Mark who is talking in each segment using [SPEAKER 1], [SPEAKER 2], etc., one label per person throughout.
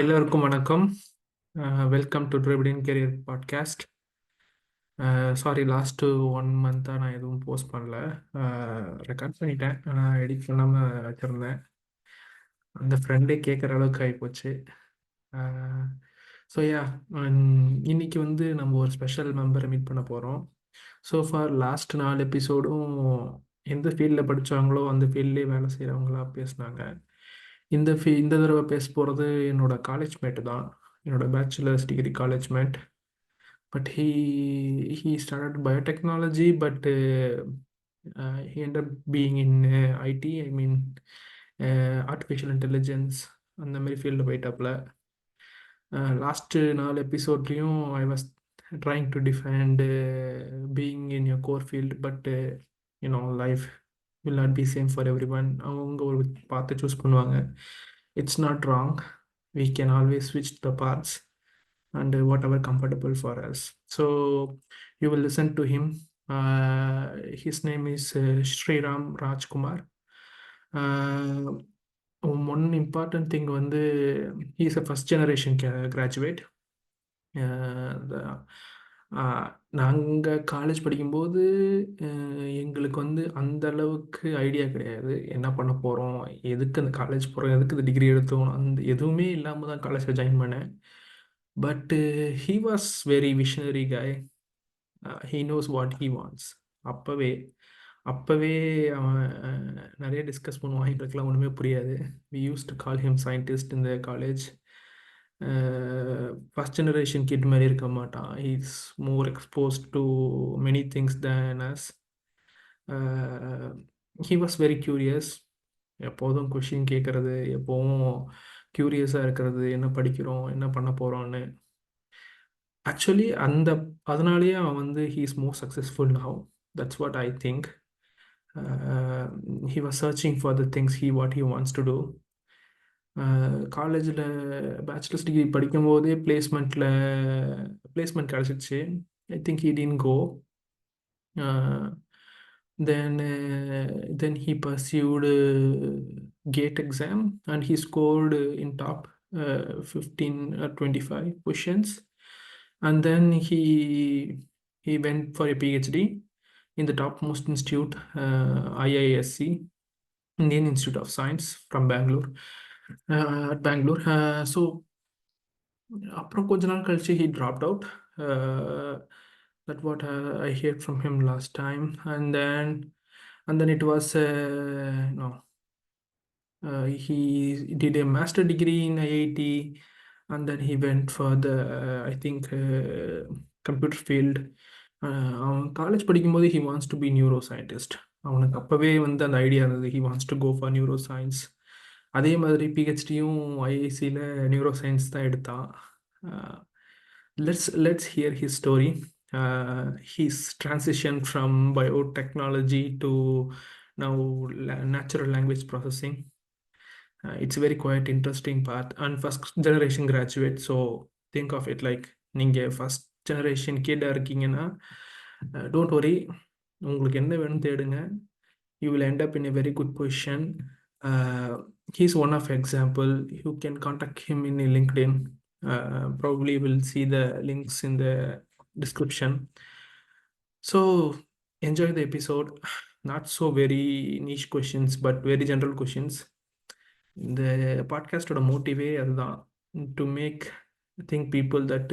[SPEAKER 1] எல்லோருக்கும் வணக்கம். Welcome to ட்ரிபிடின் கெரியர் பாட்காஸ்ட். சாரி, லாஸ்ட்டு 1 மந்த்தாக நான் எதுவும் போஸ்ட் பண்ணல. ரெக்கார்ட் பண்ணிட்டேன், ஆனால் எடிட் பண்ணாமல் வச்சுருந்தேன். அந்த ஃப்ரெண்டே கேட்குற அளவுக்கு ஆகிப்போச்சு. ஸோ யா, இன்னைக்கு வந்து நம்ம ஒரு ஸ்பெஷல் மெம்பரை மீட் பண்ண போகிறோம். ஸோ ஃபார் லாஸ்ட் 4 எபிசோடும் எந்த ஃபீல்டில் படித்தாங்களோ அந்த ஃபீல்ட்லேயே வேலை செய்கிறவங்களா பேசினாங்க. இந்த தடவை பேச போகிறது என்னோட காலேஜ் மேட்டு தான், என்னோட bachelors degree college mate. But he started biotechnology, but he ended up being in IT. I mean, artificial intelligence அந்த மாதிரி ஃபீல்டு போயிட்டாப்புல. லாஸ்ட்டு 4 எபிசோட்லேயும் I was trying to defend being in your core field. But life will not be same for everyone. அவங்க ஒரு பார்த்து choose பண்ணுவாங்க. It's not wrong. We can always switch the paths and whatever comfortable for us. So you will listen to him. His name is Sriram Rajkumar. One important thing வந்து he is a first generation graduate. நாங்கள் college படிக்கும்போது எங்களுக்கு வந்து அந்த அளவுக்கு idea கிடையாது, என்ன பண்ண போகிறோம், எதுக்கு அந்த காலேஜ் போகிறோம், எதுக்கு இந்த டிகிரி எடுத்தோம், அந்த எதுவுமே இல்லாமல் தான் காலேஜில் ஜாயின் பண்ணேன். But he was very visionary guy. He knows what he wants. அப்போவே அவன் நிறைய டிஸ்கஸ் பண்ணுவான், எங்களுக்குலாம் ஒன்றுமே புரியாது. we used to call him scientist in the college. First generation kid மாதிரி இருக்க மாட்டான். Is more exposed to many things than us. He was very curious. எப்போதும் கொஷின் கேட்குறது, எப்போவும் க்யூரியஸாக இருக்கிறது, என்ன படிக்கிறோம், என்ன பண்ண போகிறோன்னு. ஆக்சுவலி அதனாலேயே அவன் வந்து he is more successful now. That's what I think. He was searching for the things what he wants to do. காலேஜில் பேச்சுலர்ஸ் டிகிரி படிக்கும் போதே பிளேஸ்மெண்ட் கிடச்சிச்சு. I think he didn't go. Then he pursued GATE exam and he scored in top 15 or 25 positions. And then he went for a PhD in the topmost institute, IISc, Indian Institute of Science from Bangalore. At Bangalore. So அப்புறம் கொஞ்ச நாள் கழிச்சு he dropped out. That what I heard from him last time. And then it was he did a master degree in IIT, and then he went for the I think computer field. அவன் college படிக்கும்போது he wants to be neuroscientist. அவனுக்கு அப்போவே வந்து அந்த idea இருந்தது, he wants to go for neuroscience. அதே மாதிரி பிஹெச்டியும் ஐஐசியில் neuro science தான் எடுத்தான். Let's hear his story. He's transition from biotechnology to now natural language processing. It's a very quite interesting part. And first generation graduate, so think of it like நீங்கள் first generation கிட்டாக இருக்கீங்கன்னா, don't worry, உங்களுக்கு என்ன வேணும் தேடுங்க. You will end up in a very good position. He's one of example. You can contact him in LinkedIn. Probably will see the links in the description. So enjoy the episode. Not so very niche questions, but very general questions. The podcast ஓட மோட்டிவே அதுதான், to make think people that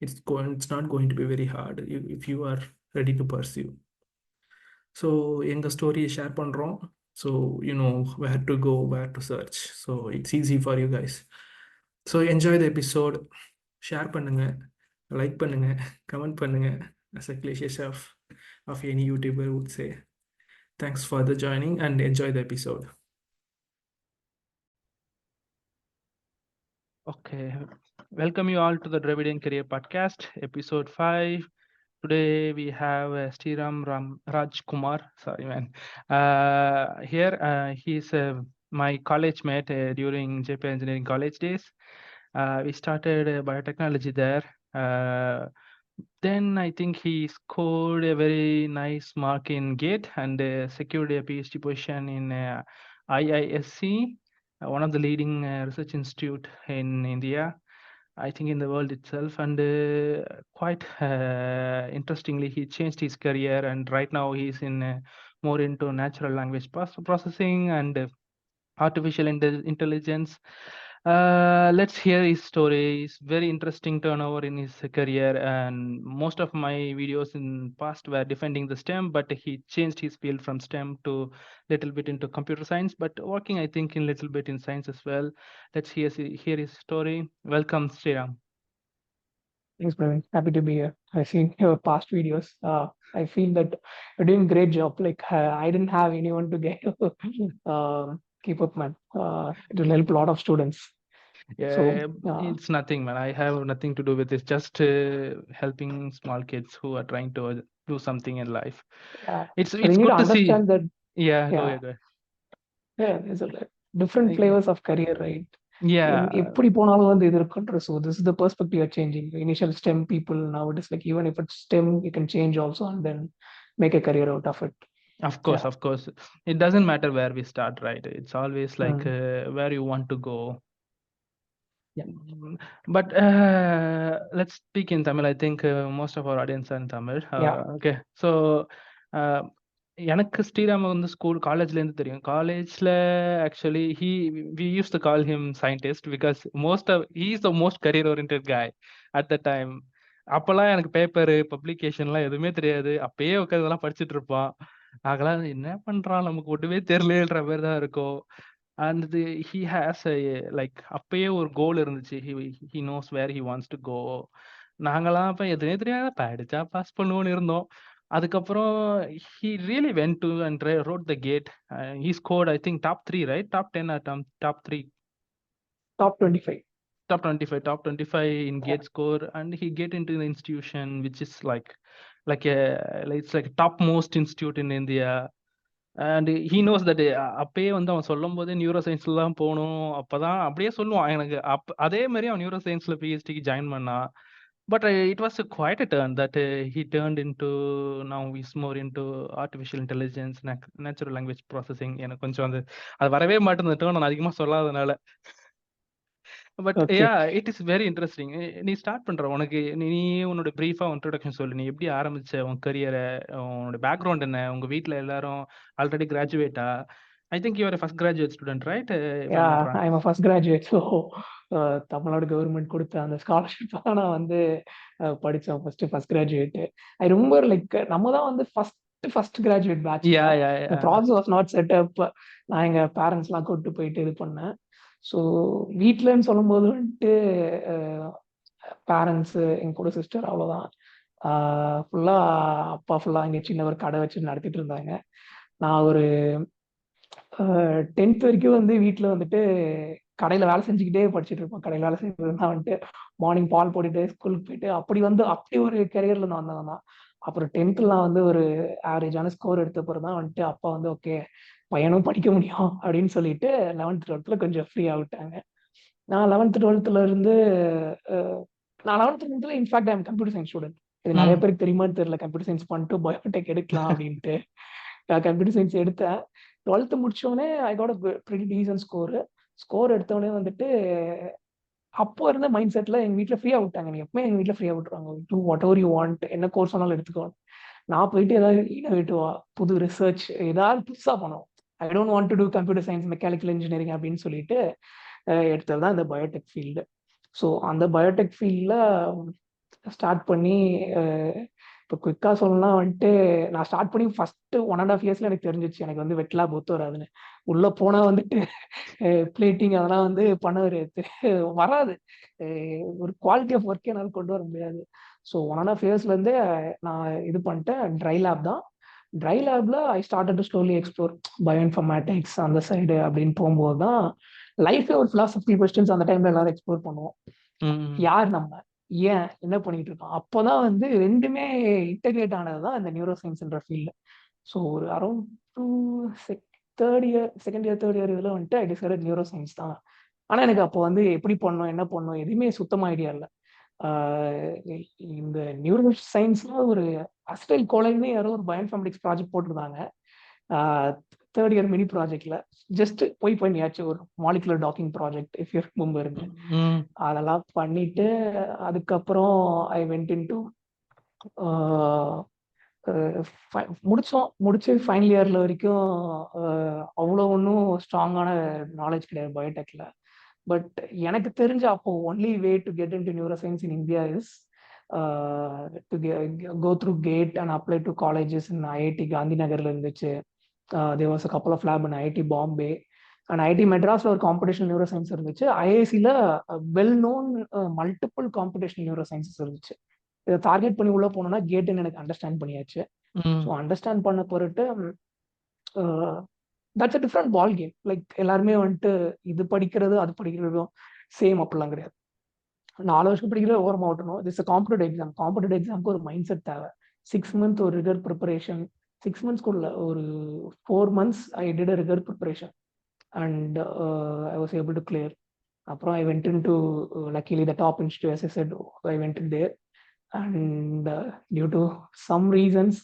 [SPEAKER 1] it's not going to be very hard if you are ready to pursue. So எங்கள் ஸ்டோரியை share பண்ணுறோம். So where to go, where to search. So it's easy for you guys. So enjoy the episode. Share பண்ணுங்கள், like பண்ணுங்கள், comment பண்ணுங்கள், as a cliché of any YouTuber would say. Thanks for the joining and enjoy the episode.
[SPEAKER 2] Okay, welcome you all to the Dravidian Career Podcast, episode 5. Today we have Sriram Rajkumar. Sorry, man. Here he's my college mate during JP Engineering College days. We started biotechnology there. Then I think he scored a very nice mark in GATE and secured a PhD position in IISc. one of the leading research institute in India, I think in the world itself. And quite interestingly, he changed his career, and right now he's in more into natural language processing and artificial intelligence. Let's hear his story. It's very interesting turnover in his career, and most of my videos in past were defending the STEM, but he changed his field from STEM to little bit into computer science, but working I think in little bit in science as well. Let's hear his story. Welcome, Sriram.
[SPEAKER 3] Thanks, Praveen. Happy to be here. I've seen your past videos. I feel that you're doing a great job. Like I didn't have anyone to get keep up, man. It will help a lot of students.
[SPEAKER 2] Yeah,
[SPEAKER 3] So
[SPEAKER 2] it's nothing, man. I have nothing to do with this. Just helping small kids who are trying to do something in life.
[SPEAKER 3] yeah,
[SPEAKER 2] It's
[SPEAKER 3] so they need
[SPEAKER 2] good
[SPEAKER 3] to
[SPEAKER 2] to see.
[SPEAKER 3] understand that.
[SPEAKER 2] Yeah, go
[SPEAKER 3] Yeah,
[SPEAKER 2] ahead, go ahead.
[SPEAKER 3] yeah, there's a different
[SPEAKER 2] Yeah.
[SPEAKER 3] flavors of career, right?
[SPEAKER 2] Yeah,
[SPEAKER 3] எப்படி போனாலும் வந்து இது இருக்குன்ற. So this is the perspective you're changing. Initial STEM people, now it is like even if it's STEM, you can change also and then make a career out of it.
[SPEAKER 2] of course,
[SPEAKER 3] Yeah.
[SPEAKER 2] of course. It doesn't matter where we start, right? It's always like where you want to go.
[SPEAKER 3] Yeah.
[SPEAKER 2] But let's speak in Tamil. I think most of our audience are in Tamil.
[SPEAKER 3] Yeah.
[SPEAKER 2] Okay. So எனக்கு ஸ்ரீராம் வந்து school காலேஜ்ல இருந்து தெரியும். காலேஜ்ல actually we used to call him scientist because he is the most career oriented guy at the time. அப்பெல்லாம் எனக்கு paper பப்ளிகேஷன்லாம் எதுவுமே தெரியாது. அப்பயே உட்கார்ந்தெல்லாம் படிச்சுட்டு இருப்பான். நாங்களாம் என்ன பண்றான் நமக்கு ஒண்ணுமே தெரியலன்ற மாதிரி தான் இருக்கும். And he has a like அப்பயே ஒரு கோல் இருந்துச்சு. He knows where he wants to go. நாங்கலாம் அப்ப எதுவுமே தெரியாது, படிச்சா பாஸ் பண்ணுவோம்னு இருந்தோம். அதுக்கப்புறம் he really went to and wrote the gate. He scored I think top 3, right? Top 10 or top 3?
[SPEAKER 3] Top 25.
[SPEAKER 2] Top 25 in gate score, and he get into the institution which is like it's like topmost institute in India. And he knows that அப்பயே வந்து அவன் சொல்லும் போதே neuro சயின்ஸ்ல தான் போகணும். அப்பதான் அப்படியே சொல்லுவான் எனக்கு. அதே மாதிரி அவன் நியூரோ சயின்ஸ்ல பிஹெச்டிக்கு ஜாயின் பண்ணான். But it was quite a turn that he turned into, now he's more into artificial intelligence, natural language processing. எனக்கு கொஞ்சம் அது வரவே மாட்டேன் டேர்ன் நான் அதிகமா சொல்லாதனால. But
[SPEAKER 3] Okay.
[SPEAKER 2] Yeah it is very interesting. நீ ஸ்டார்ட் பண்ற உனக்கு நீ உன்னோட பிரீஃபா இன்ட்ரோடக்ஷன் சொல்லு. நீ எப்படி ஆரம்பிச்ச உன் கரியரை, உன்னோட பேக்ரவுண்ட் என்ன, உங்க வீட்ல எல்லாரும் ஆல்ரெடி கிராஜுவேட்டா? I think you are first graduate student, right?
[SPEAKER 3] Yeah, I'm a first graduate. So Tamil Nadu government கொடுத்த அந்த ஸ்காலர்ஷிப் தான் நான் வந்து படித்தேன். First graduate. ஐ ரொம்ப லைக் நம்ம தான் வந்து first graduate batch. Process was not set up. நான் எங்கள் பேரண்ட்ஸ்லாம் கூப்பிட்டு போயிட்டு இது பண்ணேன். ஸோ வீட்டிலன்னு சொல்லும்போது வந்துட்டு பேரண்ட்ஸு எங்கள் கூட சிஸ்டர் அவ்வளோதான். ஃபுல்லாக அப்பா ஃபுல்லாக இங்கே சின்ன ஒரு கடை வச்சு நடத்திட்டு இருந்தாங்க. நான் ஒரு 10th வரைக்கும் வந்து வீட்டில் வந்துட்டு கடையில் வேலை செஞ்சுக்கிட்டே படிச்சுட்டு இருப்போம். கடையில் வேலை செஞ்சதுன்னா வந்துட்டு மார்னிங் பால் போட்டுட்டு ஸ்கூலுக்கு போயிட்டு அப்படி ஒரு கரியரில் நான் வந்தவன் தான். அப்புறம் 10th வந்து ஒரு ஆவரேஜான ஸ்கோர் எடுத்த பிறகு தான் வந்துட்டு அப்பா வந்து ஓகே பையனும் படிக்க முடியும் அப்படின்னு சொல்லிட்டு 11th 12th கொஞ்சம் ஃப்ரீயாக விட்டாங்க. நான் 11th 12th இருந்து நான் 11th 12th in fact I'm computer science student. இது நிறைய பேருக்கு தெரியுமான்னு தெரியல. கம்ப்யூட்டர் சயின்ஸ் பண்ணிட்டு பயோடெக் எடுக்கலாம் அப்படின்ட்டு நான் கம்ப்யூட்டர் சயின்ஸ் எடுத்தேன். 12th முடிச்சோடனே I got a pretty decent score எடுத்தோடனே வந்துட்டு அப்போ இருந்த மைண்ட் செட்டில் எங்கள் வீட்டில் ஃப்ரீயாக விட்டாங்க. நீ எப்பவுமே எங்கள் வீட்டில் ஃப்ரீயாக விட்டுருவாங்க. Do whatever you want, என்ன கோர்ஸ் வேணாலும் எடுத்துக்கோ. நான் போயிட்டு ஏதாவது இனோவேட்டிவா புது ரிசர்ச் ஏதாவது புதுசாக பண்ணோம். I don't want to do computer science mechanical engineering அப்படின்னு சொல்லிட்டு எடுத்தது தான் இந்த பயோடெக் ஃபீல்டு. ஸோ அந்த பயோடெக் ஃபீல்டில் ஸ்டார்ட் பண்ணி இப்போ குயிக்காக சொல்லணும்னா வந்துட்டு நான் ஸ்டார்ட் பண்ணி ஃபஸ்ட்டு 1.5 yearsல எனக்கு தெரிஞ்சிச்சு எனக்கு வந்து வெட் லேப் ஒத்து வராதுன்னு. உள்ளே போனால் வந்துட்டு பிளேட்டிங் அதெல்லாம் வந்து பண்ண வராது. ஒரு குவாலிட்டி ஆஃப் ஒர்க்கே என்னால் கொண்டு வர முடியாது. ஸோ 1.5 yearsலேருந்தே நான் இது பண்ணிட்டேன். ட்ரை லேப் தான். ட்ரை லேபில் ஐ started to slowly explore bioinformatics அந்த சைடு அப்படின்னு போகும்போது தான் லைஃபே ஒரு ஃபிலாசபி கொஸ்டின்ஸ் அந்த டைமில் எல்லாரும் எக்ஸ்ப்ளோர் பண்ணுவோம். யார் நம்ம, ஏன், என்ன பண்ணிட்டு இருக்கோம். அப்போதான் வந்து ரெண்டுமே இன்டெகிரேட் ஆனது தான் இந்த நியூரோ சயின்ஸ்ன்ற ஃபீல்டு. ஸோ ஒரு அரௌண்ட் செகண்ட் இயர் இதில் வந்துட்டு ஐ டிசைடட் நியூரோ சயின்ஸ் தான். ஆனால் எனக்கு அப்போ வந்து எப்படி பண்ணணும் என்ன பண்ணணும் எதுவுமே சுத்தமாக ஐடியா இல்லை. இந்த நியூரோ சயின்ஸ்ல ஒரு அஸ்டைல் கோலைன்னு யாரோ ஒரு பயோஇன்ஃபர்மேட்டிக்ஸ் ப்ராஜெக்ட் போட்டிருந்தாங்க. தேர்ட் இயர் மினி ப்ராஜெக்ட்ல ஜஸ்ட் போய் பண்ணியாச்சு ஒரு molecular docking project if you ரிமெம்பருங்க.
[SPEAKER 2] ம்
[SPEAKER 3] அதெல்லாம் பண்ணிட்டு அதுக்கப்புறம் ஐ வென்ட் இன் டு முடிச்சு ஃபைனல் இயர்ல வரைக்கும் அவ்வளோ ஒன்றும் ஸ்ட்ராங்கான நாலேஜ் கிடையாது பயோடெக்ல. பட் எனக்கு தெரிஞ்ச அப்போ only way to get into neuroscience in India is to go through GATE and apply to colleges in IIT Gandhi நகர்ல இருந்துச்சு. There was a couple of lab in IIT Bombay and IIT மெட்ராஸ்ல ஒரு competition neuroscience இருந்துச்சு. ஐஐசியில் well known multiple competition neurosciences இருந்துச்சு. இதை target பண்ணி உள்ள போனோம்னா கேட்டுன்னு எனக்கு அண்டர்ஸ்டாண்ட் பண்ணியாச்சு. ஸோ அண்டர்ஸ்டாண்ட் பண்ண பொருட்டு that's a different ball game. Like எல்லாருமே வந்துட்டு இது படிக்கிறது அது படிக்கிறதும் சேம் அப்படிலாம் கிடையாது. 4 வருஷம் படிக்கிறது ஓரமாக ஓட்டணும். This competitive exam. காம்படிட்டிவ் எக்ஸாமுக்கு ஒரு மைண்ட் செட் தேவை. 6 months ஒரு ரிகர் ப்ரிப்பரேஷன். 6 monthsக்குள்ள ஒரு 4 months I did a rigour preparation and I was able to clear. அப்புறம் I went in to luckily the top institute as I said, I went in there and due to some reasons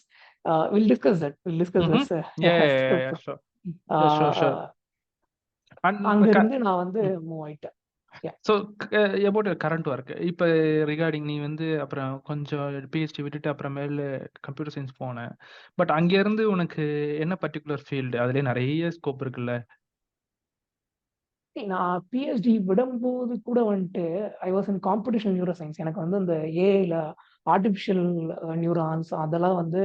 [SPEAKER 3] we'll discuss that. We'll discuss this.
[SPEAKER 2] Yeah, sure. Sure.
[SPEAKER 3] அங்க இருந்து நான் வந்து move ஆயிட்டேன்.
[SPEAKER 2] So about your current work, இப்போ regarding நீ வந்து அப்புறம் கொஞ்சம் பிஹெச்டி விட்டுட்டு அப்புறமேல் கம்ப்யூட்டர் சயின்ஸ் போனேன். பட் அங்கேருந்து உனக்கு என்ன பர்டிகுலர் ஃபீல்டு? அதுலேயே நிறைய ஸ்கோப் இருக்குல்ல.
[SPEAKER 3] நான் பிஹெச்டி விடும்போது கூட வந்துட்டு I was in competition neuro science. எனக்கு வந்து இந்த ஏஐல ஆர்டிஃபிஷியல் நியூரான்ஸ் அதெல்லாம் வந்து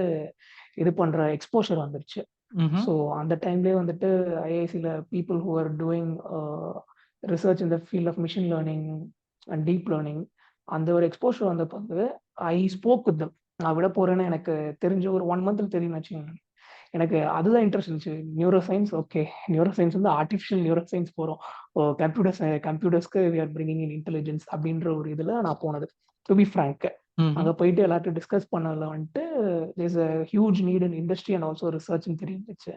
[SPEAKER 3] இது பண்ற எக்ஸ்போஷர் வந்துருச்சு. ஸோ அந்த டைம்லேயே வந்துட்டு ஐஐசியில் people who are doing research in the field of machine learning and deep learning அந்த ஒரு எக்ஸ்போஷர் வந்தப்போ வந்து ஐ ஸ்போக் வித் தம். நான் விட போறேன்னு எனக்கு தெரிஞ்ச ஒரு 1 month தெரியும்னு வச்சுக்கோங்க. எனக்கு அதுதான் இன்ட்ரெஸ்ட் இருந்துச்சு. Neuroscience, okay neuroscience வந்து ஆர்டிஃபிஷியல் நியூரோ சயின்ஸ் போகிறோம், கம்ப்யூட்டர்ஸ்க்கு we are bringing in intelligence அப்படின்ற ஒரு இதில் நான் போனது. டு பி ஃப்ராங்க், அங்கே போயிட்டு எல்லாத்தையும் டிஸ்கஸ் பண்ணதில் வந்துட்டு there's a huge need in industry and also ரிசர்ச்னு தெரிஞ்சிச்சு.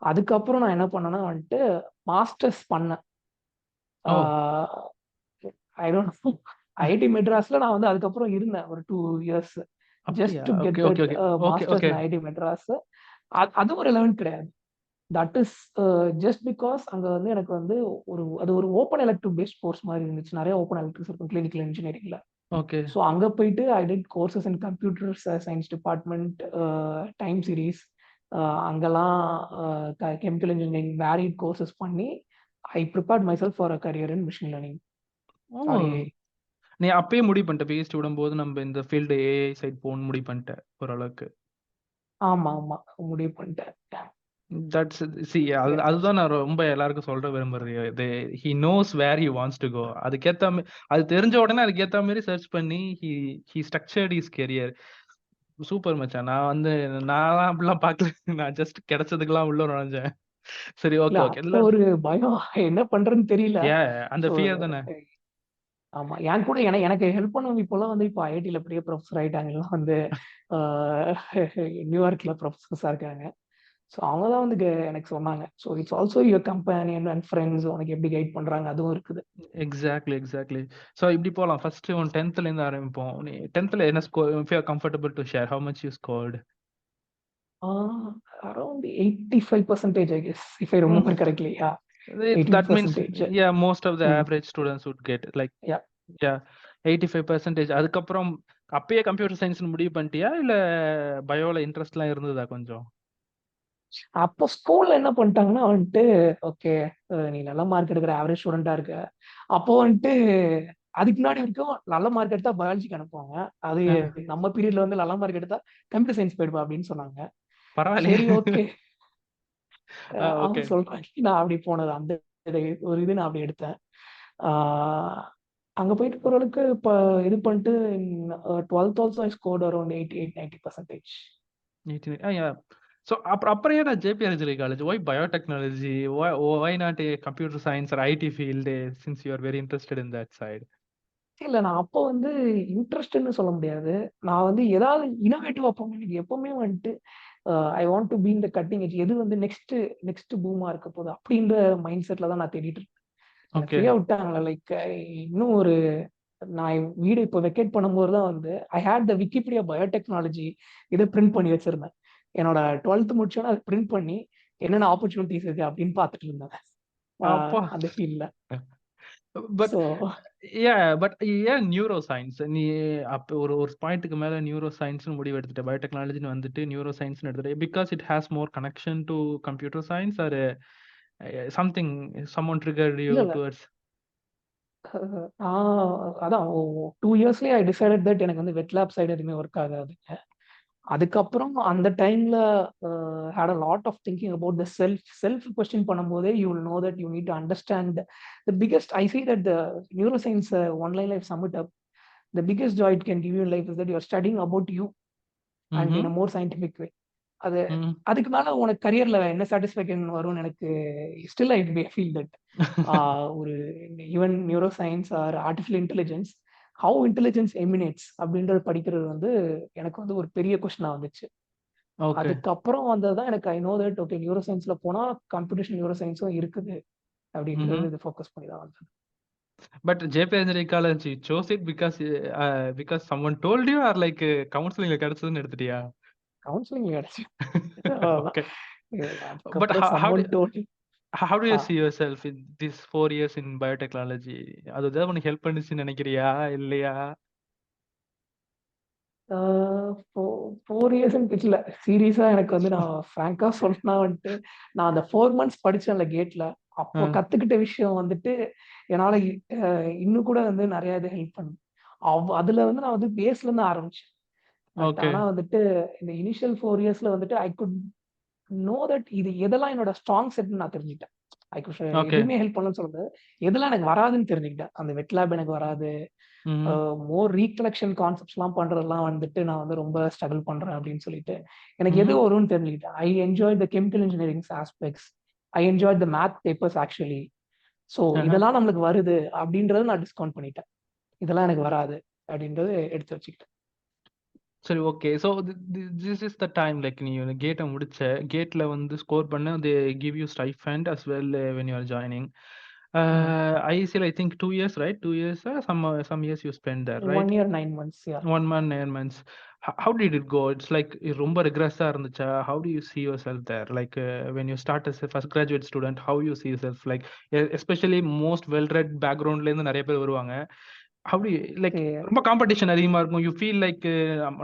[SPEAKER 3] அதுக்கப்புறம் நான் என்ன பண்ணேன்னா வந்துட்டு மாஸ்டர்ஸ் பண்ணேன். ஐ டோன்ட் நோ, ஐஐடி மெட்ராஸ்ல நான் வந்து அதுக்கப்புறம் இருந்தேன் ஒரு 2 years just to get masters in IIT Madras. அது ஒரு ரெலவென்ட் கிடையாது. தட் இஸ் ஜஸ்ட் பிகாஸ் அங்கே வந்து எனக்கு வந்து அது ஒரு ஓப்பன் எலக்டிவ் பேஸ்ட் கோர்ஸ் மாதிரி இருந்துச்சு. நிறைய ஓப்பன் எலக்டிவ்ஸ் இருக்கும் கிளினிக்கல் இன்ஜினியரிங்ல.
[SPEAKER 2] ஓகே.
[SPEAKER 3] ஸோ அங்கே போயிட்டு I did courses in computer science department, time series, அங்கெல்லாம் கெமிக்கல் இன்ஜினியரிங் வேரிட் கோர்சஸ் பண்ணி I prepared myself for a career in machine learning.
[SPEAKER 2] நீ அப்பயே முடிவு பண்ணிட்ட பிஹெச்டி விடும்போது நம்ம இந்த ஃபீல்டு ஏஐ சைட் போகணும்னு முடிவு பண்ணிட்டேன் ஓரளவுக்கு?
[SPEAKER 3] ஆமா முடிவு பண்ணிட்டேன்.
[SPEAKER 2] தட்ஸ் அதுதான் நான் ரொம்ப எல்லாருக்கும் சொல்ற விரும்புறது. He knows where he wants to go. அதுக்கேற்ற அது தெரிஞ்ச உடனே அதுக்கேற்ற மாதிரி சர்ச் பண்ணி he structured his career. Super மச்சான். நான் வந்து நான் அப்படிலாம் பார்க்கல. நான் ஜஸ்ட் கிடைச்சதுக்கெல்லாம் உள்ள நுழைஞ்சேன். சரி, ஓகே.
[SPEAKER 3] ஒரு பயம், என்ன பண்றேன்னு தெரியல.
[SPEAKER 2] அந்த ஃபியர் தானே.
[SPEAKER 3] ஆமா, என் கூட எனக்கு ஹெல்ப் பண்ணவங்க இப்போலாம் வந்து இப்போ ஐஐடியில பெரிய ப்ரொஃபஸர் ஆயிட்டாங்க. எல்லாம் வந்து நியூயார்க்ல ப்ரொஃபஸர்ஸா இருக்காங்க. ஸோ அவங்க தான் வந்து எனக்கு சொன்னாங்க. So it's also your companion and friends உனக்கு எப்படி கைட் பண்றாங்க அதுவும் இருக்குது.
[SPEAKER 2] எக்ஸாக்ட்லி. ஸோ இப்படி போகலாம். ஃபர்ஸ்ட் உன் 10th இருந்து ஆரம்பிப்போம். நீ 10th என்ன score? If you are comfortable to share, how much you scored?
[SPEAKER 3] Around 85% I guess, if I remember correctly. Yeah.
[SPEAKER 2] That means, yeah, most of the average students would get like, yeah, 85%. அதுக்கப்புறம் அப்பயே computer science முடிவு பண்ணிட்டியா இல்ல பயோல இன்ட்ரெஸ்ட்லாம் இருந்ததா கொஞ்சம்?
[SPEAKER 3] அப்போ ஸ்கூல்ல என்ன பண்ணிட்டாங்கன்னா வந்துட்டு, ஓகே நீ நல்ல மார்க் எடுக்கிற ஆவரேஜ் ஸ்டூடெண்டா இருக்க. அப்போ வந்துட்டு அதுக்கு முன்னாடி வரைக்கும் நல்ல மார்க் எடுத்தா பயாலஜிக்கு அனுப்புவாங்க. அது நம்ம பீரியட்ல வந்து நல்ல மார்க் எடுத்தா கம்ப்யூட்டர் சயின்ஸ் போயிடுவா அப்படின்னு சொன்னாங்க. சரி, ஓகே அவங்க சொல்றாங்க. நான் அப்படி போனது அந்த ஒரு இது நான் அப்படி எடுத்தேன். அங்க போயிட்டு போறவளுக்கு இப்ப இது பண்ணிட்டு 12th also I scored around 88-90%.
[SPEAKER 2] So அப்புறம் ஏன் JPRG college? Why biotechnology? Why not a computer science or IT field, since you are very interested in that side?
[SPEAKER 3] இல்ல, நான் அப்போ வந்து இன்ட்ரெஸ்ட்னு சொல்ல முடியாது. நான் வந்து ஏதாவது இனோவேட்டிவா போகணும். எனக்கு எப்பவுமே வந்துட்டு ஐ want to be in the cutting edge. எது வந்து நெக்ஸ்ட் பூமா இருக்க போகுது அப்படின்ற மைண்ட் செட்ல தான் நான் தேடிட்டு இருக்கேன். ஃப்ரீயா விட்டாங்களா, லைக் இன்னும் ஒரு நான் வீடு இப்போ வெக்கேட் பண்ணும்போது தான் வந்து ஐ ஹேட் த விக்கிபீடியா பயோடெக்னாலஜி இதை பிரிண்ட் பண்ணி வச்சிருந்தேன். என்னோட 12th முடிச்சோன்னா அதை பிரிண்ட் பண்ணி என்னென்ன ஆப்பர்ச்சுனிட்டிஸ் இருக்கு அப்படின்னு பார்த்துட்டு இருந்தேன்
[SPEAKER 2] அப்பா.
[SPEAKER 3] அந்த ஃபீல்ட்ல.
[SPEAKER 2] பட்
[SPEAKER 3] ஸோ
[SPEAKER 2] பட் ஏன் நியூரோ சயின்ஸ்? நீ அப்போ ஒரு ஒரு பாயிண்ட்டுக்கு மேல நியூரோ சயின்ஸ்னு முடிவு எடுத்துட்ட, பயோடெக்னாலஜின்னு வந்துட்டு நியூரோ சயின்ஸ்னு எடுத்துட்ட, because it has more connection to computer science or something someone triggered you
[SPEAKER 3] இல்லை இல்லை
[SPEAKER 2] டுவர்ட்ஸ்?
[SPEAKER 3] நான் அதான் 2 இயர்ஸ்லேயே ஐ டிசைடட் தட் எனக்கு வந்து வெட் லேப் சைடு எதுவுமே ஒர்க் ஆகாதுங்க. அதுக்கப்புறம் அந்த டைம்ல had a lot of thinking about the self question பண்ணும்போதே you will know that you need to understand the biggest. I see that the neuroscience one line life sum it up. The biggest joy it can give you life is that you are studying about you and in a more scientific way. அது அதுக்கு மேல உனக்கு கரியர்ல என்ன satisfaction வரும்னு எனக்கு still I feel that ஒரு even neuroscience or artificial intelligence, how intelligence emanates அப்படின்றது படிக்கிறது வந்து எனக்கு வந்து ஒரு பெரிய கொஸ்டினா வந்துச்சு.
[SPEAKER 2] ஓகே.
[SPEAKER 3] அதுக்கப்புறம் வந்ததுதான் எனக்கு I know that okay neuro சயின்ஸ்ல போனா கம்ப்யூட்டேஷன் நியூரோ சயின்ஸும் இருக்குது அப்படின்றது இது ஃபோக்கஸ் பண்ணி தான் வந்தது.
[SPEAKER 2] But JP engineering college chose it because someone told you or like கவுன்சிலிங்ல கிடைச்சதுன்னு எடுத்துட்டியா?
[SPEAKER 3] கவுன்சிலிங் கிடைச்சு.
[SPEAKER 2] Okay. But
[SPEAKER 3] அதுக்கப்புறம் someone told me.
[SPEAKER 2] how do you see yourself in these 4 years in biotechnology? அது ஏதாவது உனக்கு ஹெல்ப் பண்ணுச்சுன்னு நினைக்கிறியா இல்லையா?
[SPEAKER 3] 4 இயர்ஸ் இல்ல சீரியஸா எனக்கு வந்து நான் ஃப்ராங்கா சொன்னா வந்துட்டு நான் அந்த 4 மந்த்ஸ் படிச்சேன்ல கேட்ல, அப்போ கத்துக்கிட்ட விஷயம் வந்துட்டு என்னால இன்னும் கூட வந்து நிறைய இது ஹெல்ப் பண்ணும். அதுல வந்து நான் வந்து பேஸ்ல இருந்து ஆரம்பிச்சேன்.
[SPEAKER 2] Okay.
[SPEAKER 3] ஆனா வந்துட்டு இந்த இனிஷியல் 4 இயர்ஸ்ல வந்துட்டு ஐ குட் நோ தட் இது எதெல்லாம் என்னோட ஸ்ட்ராங் செட்னு நான் தெரிஞ்சுக்கிட்டேன்.
[SPEAKER 2] Okay.
[SPEAKER 3] எதுவுமே ஹெல்ப் பண்ணணும்னு சொல்றது எதெல்லாம் எனக்கு வராதுன்னு தெரிஞ்சுக்கிட்டேன். அந்த வெட் லேப் எனக்கு வராது. மோர் ரீகலெக்ஷன் கான்செப்ட்ஸ் எல்லாம் பண்றதெல்லாம் வந்துட்டு நான் வந்து ரொம்ப ஸ்ட்ரகிள் பண்றேன் அப்படின்னு சொல்லிட்டு எனக்கு எது வரும்னு தெரிஞ்சுக்கிட்டேன். I enjoy the chemical engineering aspects, I enjoy the math papers actually. So இதெல்லாம் நம்மளுக்கு வருது அப்படின்றத நான் டிஸ்கவுண்ட் பண்ணிட்டேன். இதெல்லாம் எனக்கு வராது அப்படின்றத எடுத்து வச்சுக்கிட்டேன்.
[SPEAKER 2] சரி, okay. So this is the time like நீ கேட்டை முடிச்ச, கேட்ல வந்து ஸ்கோர் பண்ண they give you stipend as well when you are joining. ICL I think 2 years, right? 2 years, some years you spent there, right?
[SPEAKER 3] 1 year 9 months, yeah.
[SPEAKER 2] 1 month 9 months. How did it go? It's like ரொம்ப ரிக்ரெஸ்ஸா இருந்துச்சா? How do you see yourself there? Like when you start as a first graduate student, how you see yourself? Like especially most well-read backgroundல இருந்து நிறைய பேர் வருவாங்க. How do you like ரொம்ப competition அதிகமா இருக்கும். You feel like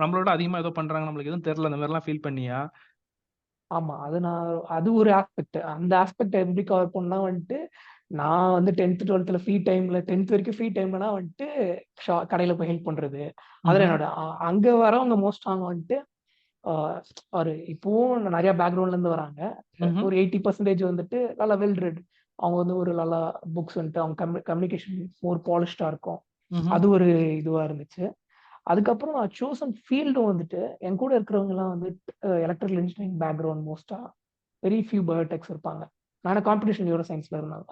[SPEAKER 2] நம்மளோட அதிகமா ஏதோ பண்றாங்க, நம்மளுக்கு எதுவும் தெரியல, அந்த மாதிரிலாம் ஃபீல் பண்ணியா?
[SPEAKER 3] ஆமா, அது ஒரு ஆஸ்பெக்ட். அந்த ஆஸ்பெக்ட் எப்படி கவர் பண்ணா வந்துட்டு நான் வந்து 10th 12th ஃப்ரீ டைம்ல 10th வரைக்கும் ஃப்ரீ டைம்லனா வந்துட்டு கடையில போய் ஹெல்ப் பண்றது. அதுல என்னோட அங்க வரவங்க மோஸ்ட் அவங்க வந்துட்டு ஒரு இப்பவும் நிறைய பேக்ரவுண்ட்ல இருந்து வராங்க. ஒரு 80% வந்துட்டு நல்லா வெல் ரெட். அவங்க வந்து ஒரு நல்லா புக்ஸ் வந்துட்டு அவங்க கம்யூனிகேஷன் மோர் பாலிஷ்டா இருக்கும். அது ஒரு இதுவா இருந்துச்சு. அதுக்கப்புறம் நான் சூசன் ஃபீல்டும் வந்துட்டு என் கூட இருக்கிறவங்க எல்லாம் வந்து எலக்ட்ரிக்கல் இன்ஜினியரிங் பேக்ரவுண்ட் மோஸ்டா வெரி ஃபியூ பயோடெக்ஸ் இருப்பாங்க. நான் காம்படிஷன் நியூரோ சயின்ஸ்ல இருந்தாங்க.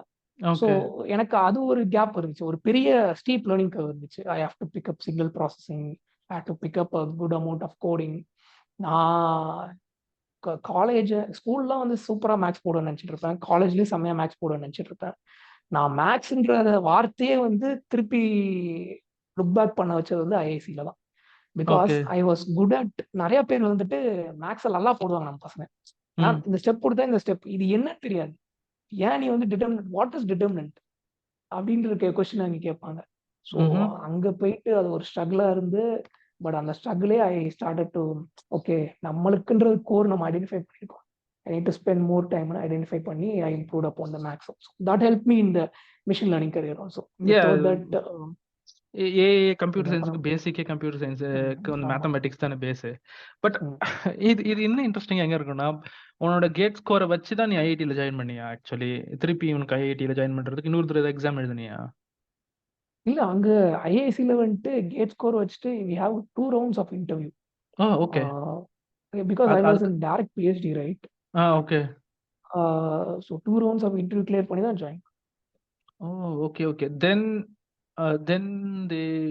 [SPEAKER 3] ஸோ எனக்கு அது ஒரு கேப் இருந்துச்சு. ஒரு பெரிய ஸ்டீப் லேர்னிங் கர்வ் இருந்துச்சு. I have to pick up signal processing, I have to pick up a good amount of coding. நான் காலேஜ் ஸ்கூல்லாம் வந்து சூப்பரா மேக்ஸ் போடுவேன்னு நினைச்சிட்டு இருப்பேன். காலேஜ்லயும் செம்மையா மேக்ஸ் போடுவேன்னு நினைச்சிட்டு இருப்பேன். நான் மேக்ஸ்ன்ற வார்த்தையே வந்து திருப்பி லுக் பேக் பண்ண வச்சது வந்து ஐஐசில தான். Because I was good at. நிறைய பேர் வந்துட்டு மேக்ஸ் நல்லா போடுவாங்க நம்ம பசங்க. நான் இந்த ஸ்டெப் கொடுத்தா இந்த ஸ்டெப் இது என்னன்னு தெரியாது. ஏன் நீ வந்து டிட்டர்மினன்ட், வாட் இஸ் டிட்டர்மினன்ட் அப்படின்ற கொஸ்டின் அங்க கேட்பாங்க. ஸோ அங்க போயிட்டு அது ஒரு ஸ்ட்ரகிளா இருந்து, பட் அந்த ஸ்ட்ரகிளே ஐ ஸ்டார்டட் டு ஓகே நம்மளுக்குன்றது கோர் நம்ம ஐடென்டிஃபை பண்ணிருக்கோம். I need to spend more time and identify பண்ணி I improved upon the maths also. That helped me in the machine learning career also. Without that
[SPEAKER 2] AI computer சயின்ஸ்க்கு பேசிக்கே computer சயின்ஸுக்கு வந்து mathematics தானே base. But இது இன்னும் interesting எங்க இருக்குன்னா, உன்னோட கேட் ஸ்கோரை வச்சு தான் நீ ஐஐடியில் ஜாயின் பண்ணியா? ஆக்சுவலி திருப்பி உனக்கு ஐஐடியில் ஜாயின் பண்றதுக்கு இன்னொரு தடவை எக்ஸாம் எழுதுனியா?
[SPEAKER 3] இல்ல, அங்க ஐஐசில வந்துட்டு கேட் ஸ்கோர் வச்சுட்டு we have 2 rounds of interview.
[SPEAKER 2] Okay.
[SPEAKER 3] Because I was in direct PhD, right?
[SPEAKER 2] Okay.
[SPEAKER 3] So 2 rounds of interview clear பண்ணி தான் join.
[SPEAKER 2] Okay. Then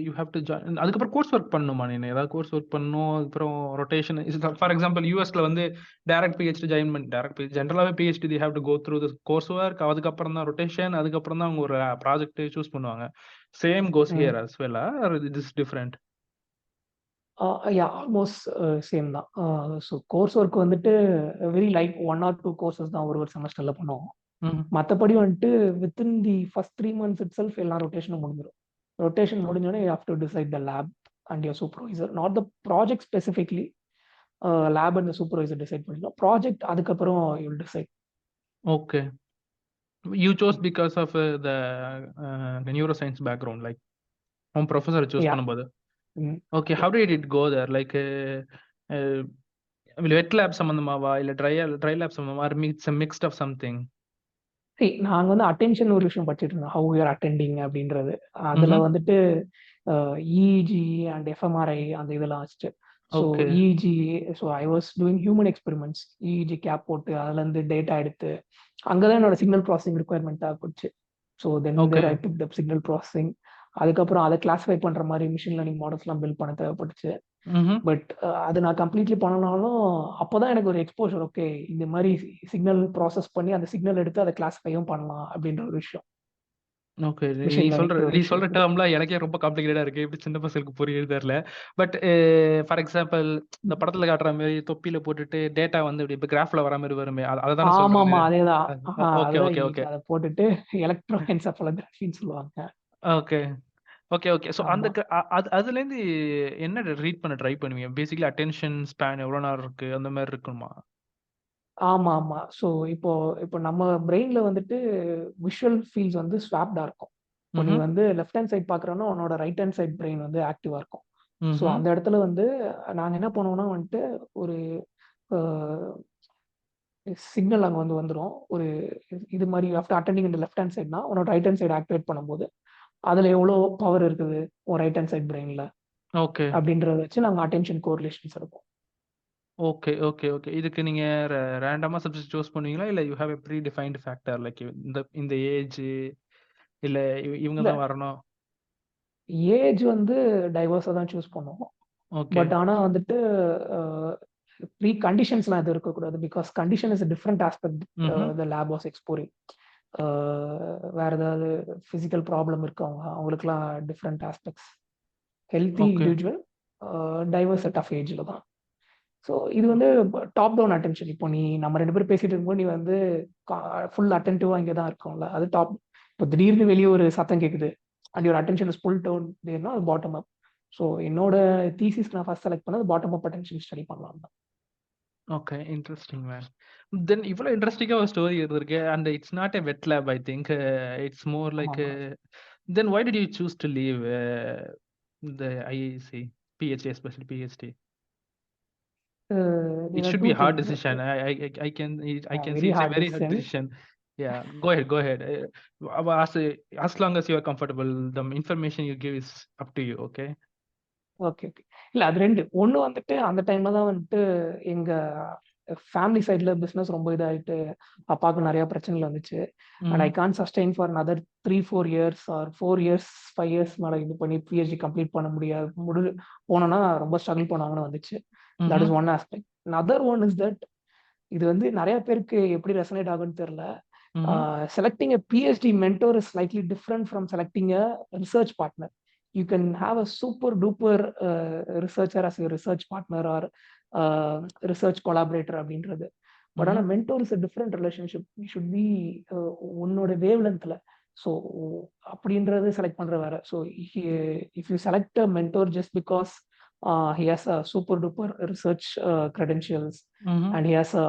[SPEAKER 2] you have to join. அதுக்கப்புறம் கோர்ஸ் ஒர்க் பண்ணணுமா? நீ ஏதாவது கோர்ஸ் ஒர்க் பண்ணணும், அதுக்கப்புறம் rotation. For example யூஎஸ்ல வந்து டைரக்ட் பிஹெச்டி ஜாயின் பண்ணி டைரக்ட் ஜென்ரலாகவே PhD they have to go through the course work. அதுக்கப்புறம் தான் ரொட்டேஷன், அதுக்கப்புறம் தான் அவங்க ஒரு ப்ராஜெக்ட் சூஸ் பண்ணுவாங்க. Same goes here as well or it is different?
[SPEAKER 3] Yeah almost same தான். ஸோ கோர்ஸ் ஒர்க் வந்துட்டு வெரி லைட் 1 or 2 கோர்சஸ் தான் ஒரு செமஸ்டர்ல பண்ணுவோம்.
[SPEAKER 2] ம்.
[SPEAKER 3] மற்றபடி வந்துட்டு within the first 3 months itself எல்லா ரொட்டேஷனும் முடிஞ்சிடும். ரொட்டேஷன் முடிஞ்சோடனே you have to decide the lab and your supervisor, not the project specifically. Lab and supervisor decide பண்ணிக்கலாம். ப்ராஜெக்ட் அதுக்கப்புறம் you will decide.
[SPEAKER 2] Okay. You chose because of the neuroscience background, like உன் professor choose
[SPEAKER 3] யா
[SPEAKER 2] பண்ணும்போது. ஓகே, how did it go there? Like wet lab சம்பந்தமாவா இல்ல dry lab சம்பந்தமா, or mixed of something?
[SPEAKER 3] நாங்கள் வந்து அட்டென்ஷன் ஒரு விஷயம் படிச்சுட்டு இருந்தோம், ஹவு யூஆர் அட்டெண்டிங் அப்படின்றது. அதில் வந்துட்டு இஇஜி அண்ட் எஃப்எம்ஆர்ஐ அந்த இதெல்லாம் வச்சுட்டு. So
[SPEAKER 2] okay.
[SPEAKER 3] EEG, so I was doing human experiments. EEG cap போட்டு அதுலேருந்து டேட்டா எடுத்து அங்கே தான் என்னோட சிக்னல் ப்ராசஸிங் ரிக்குவயர்மெண்ட்டாக போச்சு. So then
[SPEAKER 2] Okay.
[SPEAKER 3] There I pick the signal processing. அதுக்கப்புறம் அதை கிளாஸிஃபை பண்ணுற மாதிரி மிஷின் லேர்னிங் மாடல்ஸ்லாம் பில்ட் பண்ண தேவைப்பட்டுச்சு.
[SPEAKER 2] ம்ஹும்.
[SPEAKER 3] பட் அது நான் கம்ப்ளீட்லி பண்ணனாலும் அப்போதான் எனக்கு ஒரு எக்ஸ்போஷர், ஓகே இந்த மாதிரி சிக்னல் ப்ராசஸ் பண்ணி அந்த சிக்னல் எடுத்து அதை கிளாஸிஃபையும் பண்ணலாம் அப்படின்ற ஒரு விஷயம்.
[SPEAKER 2] ஓகே, நீ
[SPEAKER 3] மிஷின்
[SPEAKER 2] சொல்ற
[SPEAKER 3] லேர்னிங்
[SPEAKER 2] நீ சொல்ற டேர்ம்லாம் எனக்கே ரொம்ப காம்ப்ளிகேட்டடா இருக்கு. எப்படி சின்ன பசங்களுக்கு புரியுது தெரியல. பட் ஃபார் எக்ஸாம்பிள் இந்த படத்துல காட்டுற மாதிரி தொப்பியில போட்டுட்டு டேட்டா வந்து இப்படி கிராஃப்ல வர மாதிரி வருமே, அதான்
[SPEAKER 3] ஆமா
[SPEAKER 2] சொல்றேன்.
[SPEAKER 3] ஆமா அதேதான்.
[SPEAKER 2] ஓகே
[SPEAKER 3] அதுதான்
[SPEAKER 2] ஓகே
[SPEAKER 3] easy.
[SPEAKER 2] ஓகே
[SPEAKER 3] அதை போட்டுட்டு எலக்ட்ரோஎன்செஃபாலோகிராஃபின்னு சொல்லுவாங்க.
[SPEAKER 2] Okay okay okay. ஸோ அந்த
[SPEAKER 3] ஆமா
[SPEAKER 2] அதுலேருந்து என்ன ரீட் பண்ண ட்ரை பண்ணுவீங்க? பேசிக்கலி அட்டென்ஷன் ஸ்பேன் எவ்வளோ நேரம் இருக்கு, அந்த மாதிரி இருக்குமா?
[SPEAKER 3] ஆமா ஆமா. ஸோ இப்போ இப்போ நம்ம பிரெயின்ல வந்துட்டு விஷுவல் ஃபீல்ஸ் வந்து ஸ்வாப்டா இருக்கும். இப்போ நீ
[SPEAKER 2] ம்ஹும்.
[SPEAKER 3] வந்து லெஃப்ட் ஹேண்ட் சைட் பார்க்குறோன்னா உன்னோட ரைட் ஹேண்ட் சைட் பிரெயின் வந்து ஆக்டிவா இருக்கும். ஸோ
[SPEAKER 2] ம்ஹும்.
[SPEAKER 3] அந்த இடத்துல வந்து நாங்கள் என்ன பண்ணுவோம்னா வந்துட்டு ஒரு சிக்னல் அங்கே வந்து வந்துடும். ஒரு இது மாதிரி ஆஃப்டர் அட்டெண்டிங் இந்த லெஃப்ட் ஹேண்ட் சைட்னா உன்னோட ரைட் ஹேண்ட் சைடு ஆக்டிவேட் பண்ணும்போது அதில் எவ்வளோ பவர் இருக்குது உன் ரைட் ஹேண்ட் சைட் பிரெயினில்
[SPEAKER 2] ஓகே
[SPEAKER 3] அப்படின்றத வச்சு நாங்கள் அட்டென்ஷன் கோரிலேஷன்ஸ் எடுப்போம்.
[SPEAKER 2] Okay okay okay. இதுக்கு நீங்க ரேண்டமா சப்ஜெக்ட் சூஸ் பண்ணுவீங்களா, இல்ல you have a predefined factor, like இந்த ஏஜ் இல்ல இவங்க
[SPEAKER 3] இல்ல
[SPEAKER 2] தான் வரணும்?
[SPEAKER 3] ஏஜ் வந்து டைவர்ஸாக தான் சூஸ் பண்ணுவோம்.
[SPEAKER 2] ஓகே.
[SPEAKER 3] பட் ஆனால் வந்துட்டு ப்ரீ கண்டிஷன்ஸ்லாம் எதுவும் இருக்கக்கூடாது. Because condition is different aspect
[SPEAKER 2] ம்ஹும்.
[SPEAKER 3] The lab was exploring. வேற ஏதாவது ஃபிசிக்கல் ப்ராப்ளம் இருக்கவங்க அவங்களுக்குலாம் different aspects. Healthy
[SPEAKER 2] okay
[SPEAKER 3] individual diverse set of ஏஜில் தான். ஸோ இது வந்து டாப் டவுன் அட்டென்ஷன். இப்போ நீ நம்ம 2 பேரும் பேசிட்டு இருக்கும்போது நீ வந்து ஃபுல் அட்டென்டிவாக இங்கே தான் இருக்கும்ல, அது டாப். இப்போ திடீர்னு வெளியே ஒரு சத்தம் கேட்குது and your attention is full down தேர்னா அது பாட்டம் அப். ஸோ என்னோட தீசிஸ்க்கு நான் ஃபர்ஸ்ட் செலக்ட் பண்ணது பாட்டம் அப் அட்டென்ஷன் ஸ்டடி பண்ணலாம் தான்.
[SPEAKER 2] Okay, interesting man. தென் இவ்வளோ இன்ட்ரெஸ்டிங்காக ஒரு ஸ்டோரி இருந்திருக்கு. And it's not a wet lab, I think it's more like. Then why did you choose to leave the IIC PhD, especially PhD? It should be a hard decision. I can
[SPEAKER 3] Very
[SPEAKER 2] see it's a
[SPEAKER 3] hard
[SPEAKER 2] very hard
[SPEAKER 3] decision.
[SPEAKER 2] decision. Yeah, go ahead. As long as you are comfortable, the information you give is up to you. Okay.
[SPEAKER 3] Okay okay. இல்லை அது ரெண்டு. ஒன்று வந்துட்டு அந்த டைம்ல தான் வந்துட்டு எங்கள் ஃபேமிலி சைடில் பிஸ்னஸ் ரொம்ப இதாகிட்டு அப்பாவுக்கு நிறையா பிரச்சனைகள் வந்துச்சு. And I can sustain for another 3-4 years or 4 years 5 years மேலே இது பண்ணி பிஹெச்டி கம்ப்ளீட் பண்ண முடியாது. போனோன்னா ரொம்ப ஸ்ட்ரகிள் பண்ணுவாங்கன்னு வந்துச்சு. That is one aspect. another one is that இது வந்து நிறைய பேருக்கு எப்படி ரெசனேட் ஆகும்னு தெரியல. Selecting a PhD mentor is slightly different from selecting a research partner. You can have a super duper researcher as your research partner or research collaborator அப்படின்றது. But ஆனால் mentor is a different relationship. You should be உன்னோட wave லென்த்ல. So அப்படின்றது select பண்ற வேற. So if you select a mentor just because he has a super duper research credentials and he has a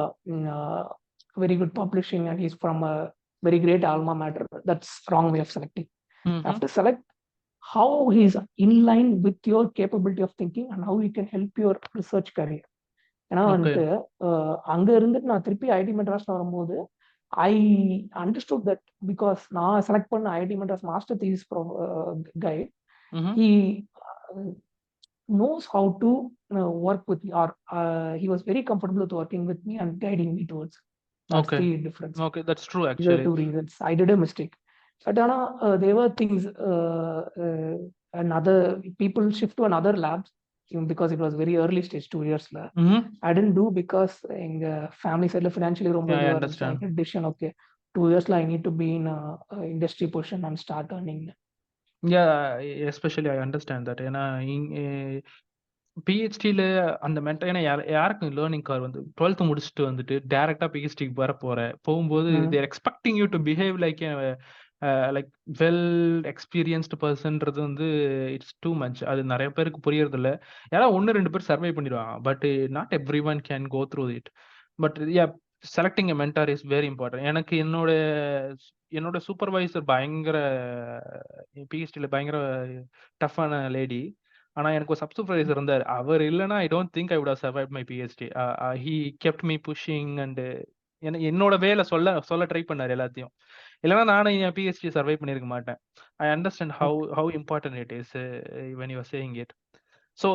[SPEAKER 3] very good publishing and he's from a very great alma mater, that's wrong way of selecting. You have to select how he is in line with your capability of thinking and how he can help your research career. ஏன்னா வந்துட்டு அங்க இருந்துட்டு நான் திருப்பி IIT Madras வரும்போது I understood that because நான் select பண்ண IIT Madras master thesis guide, he knows how to work with me, or he was very comfortable with working with me and guiding me towards. That's the difference.
[SPEAKER 2] Okay, that's true
[SPEAKER 3] These are
[SPEAKER 2] actually.
[SPEAKER 3] 2 reasons. I did a mistake. But there were things, another people shift to another labs because it was very early stage 2 years. I didn't do because எங்க family side financially ரொம்ப
[SPEAKER 2] Yeah, I
[SPEAKER 3] இதுவா
[SPEAKER 2] understand.
[SPEAKER 3] இருந்துச்சு. I had decision, okay 2 years I need to be in a industry position and start earning.
[SPEAKER 2] Yeah, especially I understand that. ஏன்னா பிஹெச்டில அந்த ஏன்னா யாருக்கும் learning curve வந்து 12th முடிச்சுட்டு வந்துட்டு டைரக்டா பிஹெச்டிக்கு போகும்போது they're expecting you to behave like like well experienced பர்சன்றது வந்து இட்ஸ் டூ மச். அது நிறைய பேருக்கு புரியறது இல்ல. யாராவது 1-2 பேர் சர்வை பண்ணிடுவாங்க. But not everyone can go through it. But yeah, selecting a mentor is very important. எனக்கு என்னோட சூப்பர்வைசர் பயங்கர பிஹெச்டில பயங்கர டஃப்பான லேடி. ஆனா எனக்கு ஒரு சூப்பர்வைசர் இருந்தார். அவர் இல்லைன்னா I don't think I would have survived my PhD. He kept me pushing and என்னோட வேல சொல்ல ட்ரை பண்ணாரு எல்லாத்தையும். இல்லைன்னா நானும் என் பிஹெச்டி சர்வை பண்ணியிருக்க மாட்டேன். I understand how important it is when you are saying it. So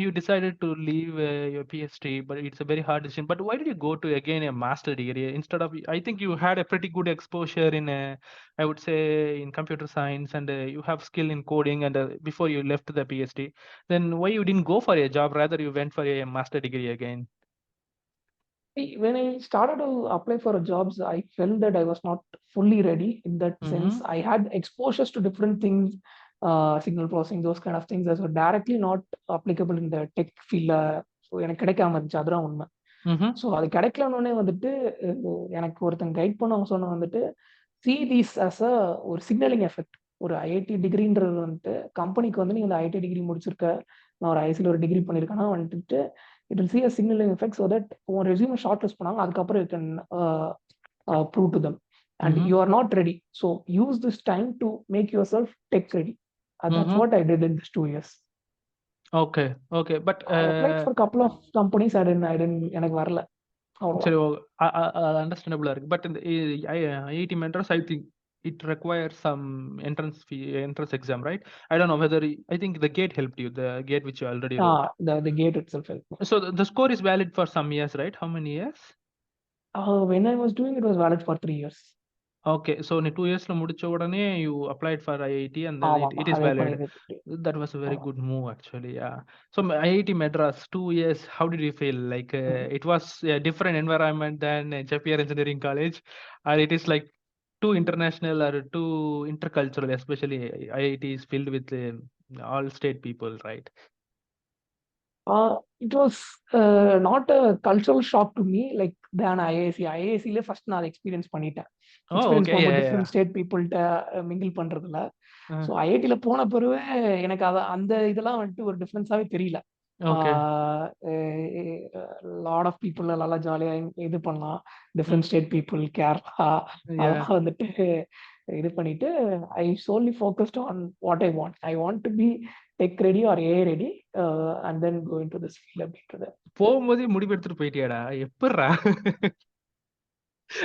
[SPEAKER 2] you decided to leave your PhD, but it's a very hard decision. But why did you go to again a master degree instead of? I think you had a pretty good exposure in, I would say, in computer science, and you have skill in coding. And before you left the PhD, then why you didn't go for a job? Rather, you went for a master degree again.
[SPEAKER 3] When I started to apply for jobs, I felt that I was not fully ready in that sense. I had exposures to different things, signal processing, those kind of things that were directly not applicable in the tech field. So எனக்கு கிடைக்காம இருந்துச்சு, அதுதான் உண்மை. So அது கிடைக்கலன்னே வந்துட்டு எனக்கு ஒருத்தன் guide பண்ண அவங்க சொன்ன வந்துட்டு see this as ஒரு சிக்னலிங் எஃபெக்ட். ஒரு ஐஐடி டிகிரின்றது வந்துட்டு கம்பெனிக்கு வந்து நீங்கள் இந்த ஐஐடி டிகிரி முடிச்சிருக்க, நான் ஒரு ஐசியில் ஒரு டிகிரி பண்ணியிருக்கேன்னா வந்துட்டு it will see a signaling effect so that உன் ரெஸ்யூமை ஷார்ட் லிஸ்ட் பண்ணாங்க, அதுக்கப்புறம் you can prove to them and you are not ready, so use this time to make yourself tech ready. That's what I did in this 2 years.
[SPEAKER 2] Okay, but
[SPEAKER 3] I applied for a couple of companies. I didn't எனக்கு வரல.
[SPEAKER 2] சரி, அது அண்டர்ஸ்டாண்டபிளா இருக்கு. But இந்த IIT Madras I think it requires some entrance exam, right? I don't know whether I think the GATE helped you, the GATE which you already wrote.
[SPEAKER 3] The GATE itself helped me.
[SPEAKER 2] So the score is valid for some years, right? How many years?
[SPEAKER 3] When I was doing it was valid for 3 years.
[SPEAKER 2] Okay, so நீ 2 yearsல முடிச்ச உடனே you applied for IIT and then it is valid. That was a very good move actually. Yeah. So IIT Madras 2 years, how did you feel? Like it was a different environment than Jaipur Engineering College, or it is like too international or too intercultural, especially IIT is filled with all state people, right?
[SPEAKER 3] It was not a cultural shock to me like than IISc. IIScல first நான் experience பண்ணிட்டேன். Experience பண்ணும்போது different state பீப்புள்கிட்ட mingle பண்றதுல. So ஐஐடியில போன பிறகு எனக்கு அந்த இதெல்லாம் வந்துட்டு ஒரு டிஃப்ரென்ஸாவே தெரியல. லாட் ஆஃப் பீப்புள் நல்லா ஜாலியா இது பண்ணலாம். டிஃப்ரெண்ட் ஸ்டேட் பீப்புள், கேரளா, அதெல்லாம் வந்துட்டு இது பண்ணிட்டு I solely focused on what I want. I want to be tech ready or AI ready and then go into this field அப்படின்றது.
[SPEAKER 2] போகும்போதே முடிவெடுத்துட்டு போயிட்டியாடா? எப்படிடா?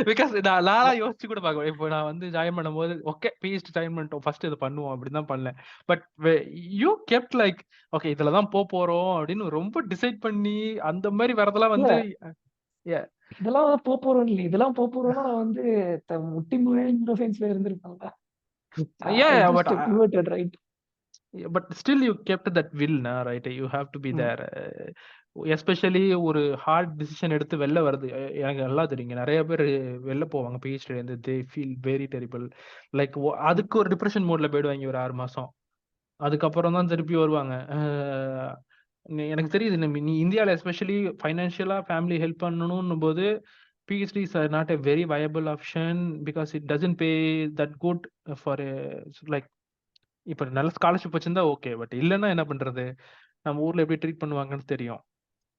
[SPEAKER 2] பிகாஸ் நானா யோசிச்சு கூட பார்க்க, இப்போ நான் வந்து ஜாயின் பண்ணும்போது ஓகே பிஹெச்டி ஜாயின் பண்ணிட்டோம், ஃபர்ஸ்ட் இதை பண்ணுவோம் அப்படின்னு தான் பண்ணேன். But you kept like okay இதுல தான் போறோம் அப்படின்னு ரொம்ப டிசைட் பண்ணி அந்த மாதிரி வரதெல்லாம் வந்து
[SPEAKER 3] இதெல்லாம் போறோம் இல்லை, இதெல்லாம் போறோம்னா நான் வந்து முட்டி முறை சயின்ஸ்ல இருந்திருப்பாங்க.
[SPEAKER 2] But still you kept that will, right? You have to be there. Especially ஒரு ஹார்ட் டிசிஷன் எடுத்து வெளில வருது, எனக்கு நல்லா தெரியுங்க. நிறைய பேர் வெளில போவாங்க பிஹெச்டி இருந்து, they feel very terrible. Like அதுக்கு ஒரு டிப்ரெஷன் மோட்ல போயிடுவாங்க ஒரு 6 மாசம். அதுக்கப்புறம் தான் திருப்பி வருவாங்க. எனக்கு தெரியுது, நீ இந்தியாவில் எஸ்பெஷலி ஃபைனான்ஷியலா ஃபேமிலி ஹெல்ப் பண்ணணும் போது PhDs are not a very viable option because it doesn't pay that good for a like இப்ப நல்ல ஸ்காலர்ஷிப் வச்சிருந்தா ஓகே, பட் இல்லைன்னா என்ன பண்றது? நம்ம ஊர்ல எப்படி ட்ரீட் பண்ணுவாங்கன்னு தெரியும்.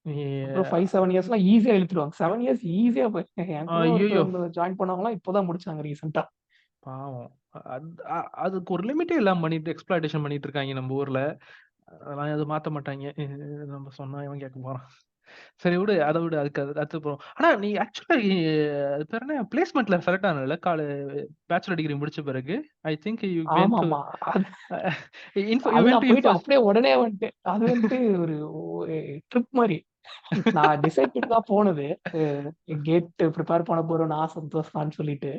[SPEAKER 3] 5-7 இயர்ஸ்லாம் ஈஸியா இழுத்துருவாங்க. 7 இயர்ஸ் ஈஸியா ஜாயின் பண்ணவங்களாம் இப்போதான் முடிச்சாங்க ரீசெண்டா.
[SPEAKER 2] பாவம், அதுக்கு ஒரு லிமிட்டே இல்லாம பண்ணிட்டு எக்ஸ்ப்ளாய்டேஷன் பண்ணிட்டு இருக்காங்க நம்ம ஊர்ல. அதெல்லாம் அது மாத்த மாட்டாங்க, நம்ம சொன்னா இவன் கேட்க போறான். சரி விடு, அதை விடு, அதுக்கு அடுத்து போறோம். ஆனா நீ ஆக்சுவலா அது பேர் என்ன பிளேஸ்மெண்ட்ல செலக்ட் ஆனல பேச்சுலர் டிகிரி முடிச்ச பிறகு? ஐ திங்க் யூ வென்ட் டு
[SPEAKER 3] அப்படியே உடனே வந்துட்டு அது வந்துட்டு ஒரு ட்ரிப் மாதிரி. நான் டிசைட் பண்ணி தான் போனது. கேட் ப்ரிப்பேர் பண்ண போறோம் நான் சந்தோஷமான்னு சொல்லிட்டு.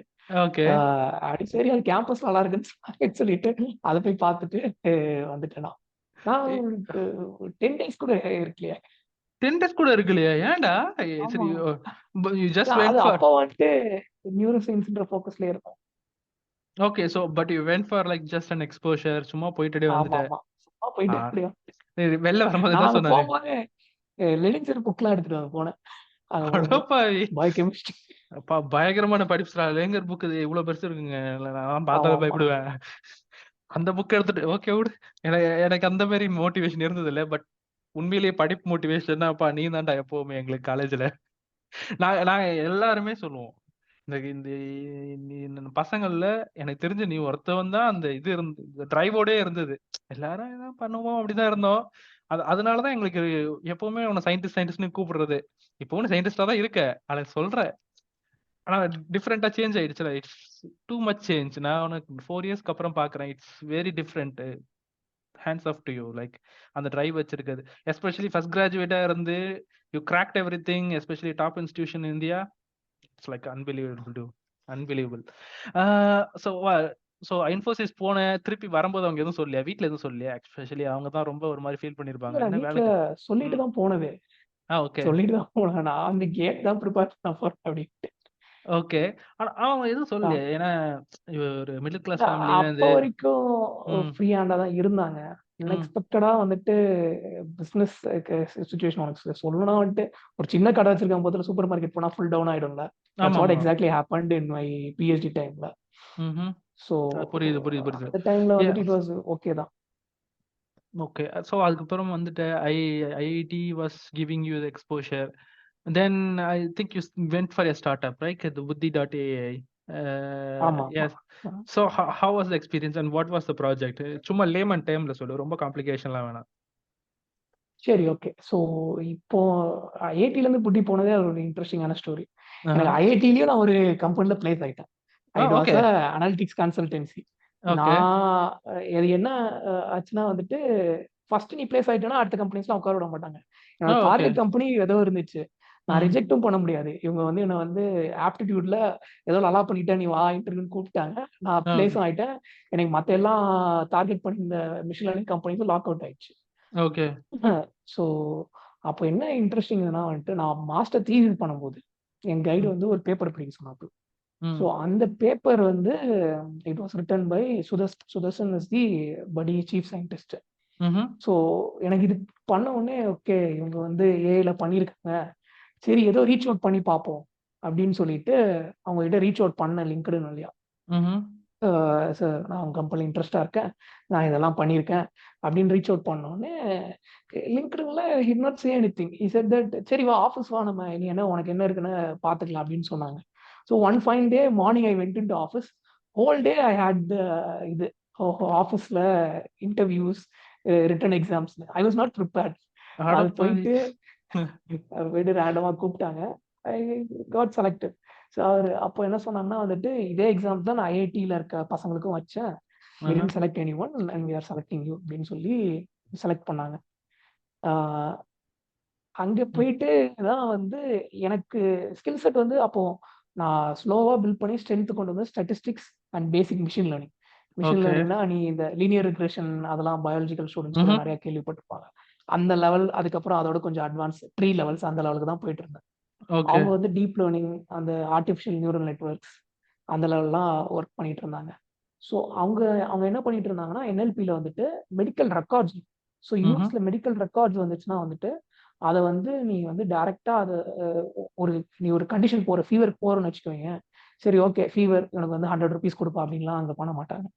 [SPEAKER 3] அப்படி சரி அது கேம்பஸ் நல்லா இருக்குன்னு சொல்லிட்டு அதை போய் பார்த்துட்டு வந்துட்டேன். நான் 10 days கூட இருக்கலையா?
[SPEAKER 2] 10 days கூட இருக்கலையா? ஏன்டா? சரி, you just went for
[SPEAKER 3] அப்ப வந்து நியூரோ சயின்ஸ்ன்ற ஃபோக்கஸ்ல இருக்கும்.
[SPEAKER 2] Okay, so but you went for like just an exposure, சும்மா போயிட்டே வந்துட்டேன்.
[SPEAKER 3] சும்மா போயிட்டே அப்படியே.
[SPEAKER 2] வெளில வரும்போது என்ன
[SPEAKER 3] நான் அங்க
[SPEAKER 2] சொன்னாரு?
[SPEAKER 3] போகும்போது லெனின் சார் புக்லாம் எடுத்துட்டு போனேன் அங்க போகும்போது
[SPEAKER 2] அடப்பாவி!
[SPEAKER 3] பாய் கெமிஸ்ட்ரி.
[SPEAKER 2] அப்பா பயங்கரமான படிப்புடா. லேங்கர் புக் இவ்வளவு பெருசு இருக்குங்க. நான் பார்த்தாலே
[SPEAKER 3] ஆமா
[SPEAKER 2] பயப்படுவேன். அந்த புக் எடுத்துட்டு ஓகே விடு. எனக்கு அந்த மாதிரி மோட்டிவேஷன் இருந்தது இல்ல. பட் உண்மையிலேயே படிப்பு மோட்டிவேஷன் அப்பா நீ தான்டா எப்பவுமே எங்களுக்கு காலேஜ்ல. நாங்க எல்லாருமே சொல்லுவோம். இந்த இந்த இந்த பசங்கள்ல எனக்கு தெரிஞ்சு நீ ஒருத்தவன் தான் அந்த இது டிரைவோடே இருந்தது. எல்லாரும் என்ன பண்ணுவோம் அப்படிதான் இருந்தோம். அதனாலதான் எங்களுக்கு எப்பவுமே உன்னை சயின்டிஸ்ட்னு கூப்பிடுறது. இப்போ ஒன்னும் சயின்டிஸ்டா தான் இருக்க. அதை சொல்ற. ஆனா டிஃப்ரெண்டா சேஞ்ச் ஆயிடுச்சுல. It's too much change. நான் உனக்கு 4 இயர்ஸ்க்கு அப்புறம் பாக்குறேன். It's very different. Hands off to you. Like அந்த டிரைவ் வச்சிருக்கிறது. எஸ்பெஷலி ஃபர்ஸ்ட் கிராஜுவேட்டா இருந்து you cracked everything. Especially top institution India. It's like unbelievable to unbelievable. So so Infosys போன திருப்பி வரும்போது அவங்க எதுவும் சொல்லலையா? வீட்ல எதுவும் சொல்லலையா? எஸ்பெஷலி அவங்க தான் ரொம்ப ஒரு மாதிரி ஃபீல் பண்ணிருப்பாங்க.
[SPEAKER 3] இல்ல
[SPEAKER 2] என்ன
[SPEAKER 3] வீட்டுல
[SPEAKER 2] வேலைக்கு?
[SPEAKER 3] சொல்லிட்டு தான் போனது.
[SPEAKER 2] ஓகே
[SPEAKER 3] சொல்லிட்டு தான் போனேன். நான் அந்த கேட் தான் ப்ரிப்பேர் பண்ண போறேன் அப்படின்ட்டு.
[SPEAKER 2] ஓகே. ஆனா அவங்க எதுவும்
[SPEAKER 3] ஆ.
[SPEAKER 2] சொல்லலையா? ஏன்னா ஒரு மிடில் கிளாஸ்
[SPEAKER 3] இல்ல,
[SPEAKER 2] ஃபேமிலில
[SPEAKER 3] அப்ப
[SPEAKER 2] இருந்து
[SPEAKER 3] வரைக்கும்
[SPEAKER 2] ம்
[SPEAKER 3] ஃப்ரீ ஹேண்டா தான் இருந்தாங்க.
[SPEAKER 2] ம்
[SPEAKER 3] அன்எக்ஸ்பெக்டடா வந்துட்டு பிசினஸ் சுச்சுவேஷன் உனக்கு சொல்லணும்னா வந்துட்டு ஒரு சின்ன கடை வச்சிருக்க போதுல சூப்பர் மார்க்கெட் போனா ஃபுல் டவுன் ஆயிடும்ல. தட்ஸ் வாட்
[SPEAKER 2] ஆமாமா.
[SPEAKER 3] Exactly happened in my PhD டைம்ல.
[SPEAKER 2] ம்ஹ்ம்.
[SPEAKER 3] ஸோ
[SPEAKER 2] புரியுது, புரியுது, புரியுது.
[SPEAKER 3] அந்த டைம்ல
[SPEAKER 2] யா
[SPEAKER 3] வந்துட்டு இட் வாஸ் ஓகே தான்.
[SPEAKER 2] ஓகே. ஸோ அதுக்கப்புறம் வந்துட்டு IIT was giving you the exposure. Then I think you went for a startup right? The புத்தி.ai.
[SPEAKER 3] ஆமா ஆமா.
[SPEAKER 2] Yes. So how was the experience and what was the project? சும்மா layman டைம்ல சொல்லு. ரொம்ப காம்ப்ளிகேஷன்லாம் வேணாம்.
[SPEAKER 3] சரி ஓகே. ஸோ இப்போ ஐஐடில இருந்து புட்டி போனதே ஒரு இன்ட்ரெஸ்டிங்கான ஸ்டோரி. எனக்கு ஐஐடிலயும் நான் ஒரு கம்பெனில பிளேஸ் ஆயிட்டேன். It was
[SPEAKER 2] okay
[SPEAKER 3] a analytics consultancy.
[SPEAKER 2] Okay
[SPEAKER 3] நான் இது என்ன ஆச்சுன்னா வந்துட்டு ஃபர்ஸ்ட் நீ பிளேஸ் ஆயிட்டேன்னா அடுத்த கம்பெனிஸ்லாம் உட்கார விட மாட்டாங்க. என்னோட
[SPEAKER 2] ஓகே
[SPEAKER 3] டார்கெட் கம்பெனி ஏதோ இருந்துச்சு. நான்
[SPEAKER 2] ம்
[SPEAKER 3] ரிஜெக்ட்டும் பண்ண முடியாது. இவங்க வந்து என்ன வந்து ஆப்டிடியூட்ல ஏதோ நல்லா பண்ணிட்டேன் நீ வா இன்டர்வியூன்னு கூப்பிட்டாங்க. நான் பிளேஸும் ஆயிட்டேன். எனக்கு மத்த எல்லாம் டார்கெட் பண்ணி இந்த மிஷின் லேர்னிங் கம்பெனிஸும் லாக் அவுட் ஆயிடுச்சு.
[SPEAKER 2] ஓகே
[SPEAKER 3] ஸோ அப்போ என்ன இன்ட்ரெஸ்டிங்னா வந்துட்டு நான் மாஸ்டர் தீசிஸ் பண்ணும்போது என் கைடு வந்து ஒரு பேப்பர் படிக்க சொன்னாப்பு.
[SPEAKER 2] ம்
[SPEAKER 3] ஸோ அந்த பேப்பர் வந்து it was written by Sudarshan is the படி சீஃப் சயின்டிஸ்ட்.
[SPEAKER 2] ம்ஹ்ம்.
[SPEAKER 3] ஸோ எனக்கு இது பண்ண உடனே ஓகே இவங்க வந்து ஏஐல பண்ணியிருக்காங்க, சரி ஏதோ ரீச் அவுட் பண்ணி பார்ப்போம் அப்படின்னு சொல்லிட்டு அவங்க கிட்ட ரீச் அவுட் பண்ண லிங்க்டுன்னு இல்லையா.
[SPEAKER 2] ம்ஹ்ம்.
[SPEAKER 3] சார் நான் உங்கள் கம்பெனியில் இன்ட்ரெஸ்டாக இருக்கேன், நான் இதெல்லாம் பண்ணியிருக்கேன் அப்படின்னு ரீச் அவுட் பண்ணோடனே லிங்க்டுல he not say anything. He said that சரி வா ஆஃபீஸ் வா நம்ம நீ என்ன உனக்கு என்ன இருக்குன்னு பார்த்துக்கலாம் அப்படின்னு சொன்னாங்க. So one fine day morning I went in to office. Whole day I had the இது ஆஃபீஸில் interviews written exams. I was not prepared. அது
[SPEAKER 2] அடப்பாவி.
[SPEAKER 3] போயிட்டு ரேண்டமாக கூப்பிட்டாங்க. I got selected. ஸோ அவர் அப்போ என்ன சொன்னாங்கன்னா வந்துட்டு இதே எக்ஸாம் தான் நான் ஐஐடியில் இருக்க பசங்களுக்கும் வச்சேன். we didn't select anyone and we are selecting you அப்படின்னு சொல்லி செலக்ட் பண்ணாங்க. அங்கே போயிட்டு தான் வந்து எனக்கு ஸ்கில் செட் வந்து அப்போ நான் ஸ்லோவாக பில்ட் பண்ணி ஸ்ட்ரென்த் கொண்டு வந்து statistics and basic machine learning. Machine
[SPEAKER 2] okay
[SPEAKER 3] லேர்னிங்னா நீ இந்த லீனியர் ரிக்ரெஷன் அதெல்லாம் பயாலஜிக்கல் ஸ்டூடெண்ட்ஸ் கூட நிறைய கேள்விப்பட்டிருப்பாங்க. அந்த லெவல் அதுக்கப்புறம் அதோட கொஞ்சம் அட்வான்ஸ் ட்ரீ லெவல்ஸ் அந்த லெவலுக்கு தான் போயிட்டு இருந்தேன்.
[SPEAKER 2] ஓகே
[SPEAKER 3] அவங்க வந்து டீப் லேர்னிங் அந்த ஆர்டிஃபிஷியல் நியூரல் நெட்வொர்க்ஸ் அந்த லெவல்லாம் ஒர்க் பண்ணிட்டு இருந்தாங்க. ஸோ அவங்க அவங்க என்ன பண்ணிட்டு இருந்தாங்கன்னா என்எல்பியில் வந்துட்டு மெடிக்கல் ரெக்கார்ட்ஸ். ஸோ யூஎஸ்ல மெடிக்கல் ரெக்கார்ட்ஸ் வந்துச்சுன்னா வந்துட்டு அதை வந்து நீ வந்து டைரக்டா அதை நீ ஒரு கண்டிஷன் போற ஃபீவர் போறன்னு வச்சுக்கோங்க. சரி ஓகே ஃபீவர் எனக்கு வந்து ₹100 கொடுப்பா அப்படின்லாம் அங்கே பண்ண மாட்டாங்க.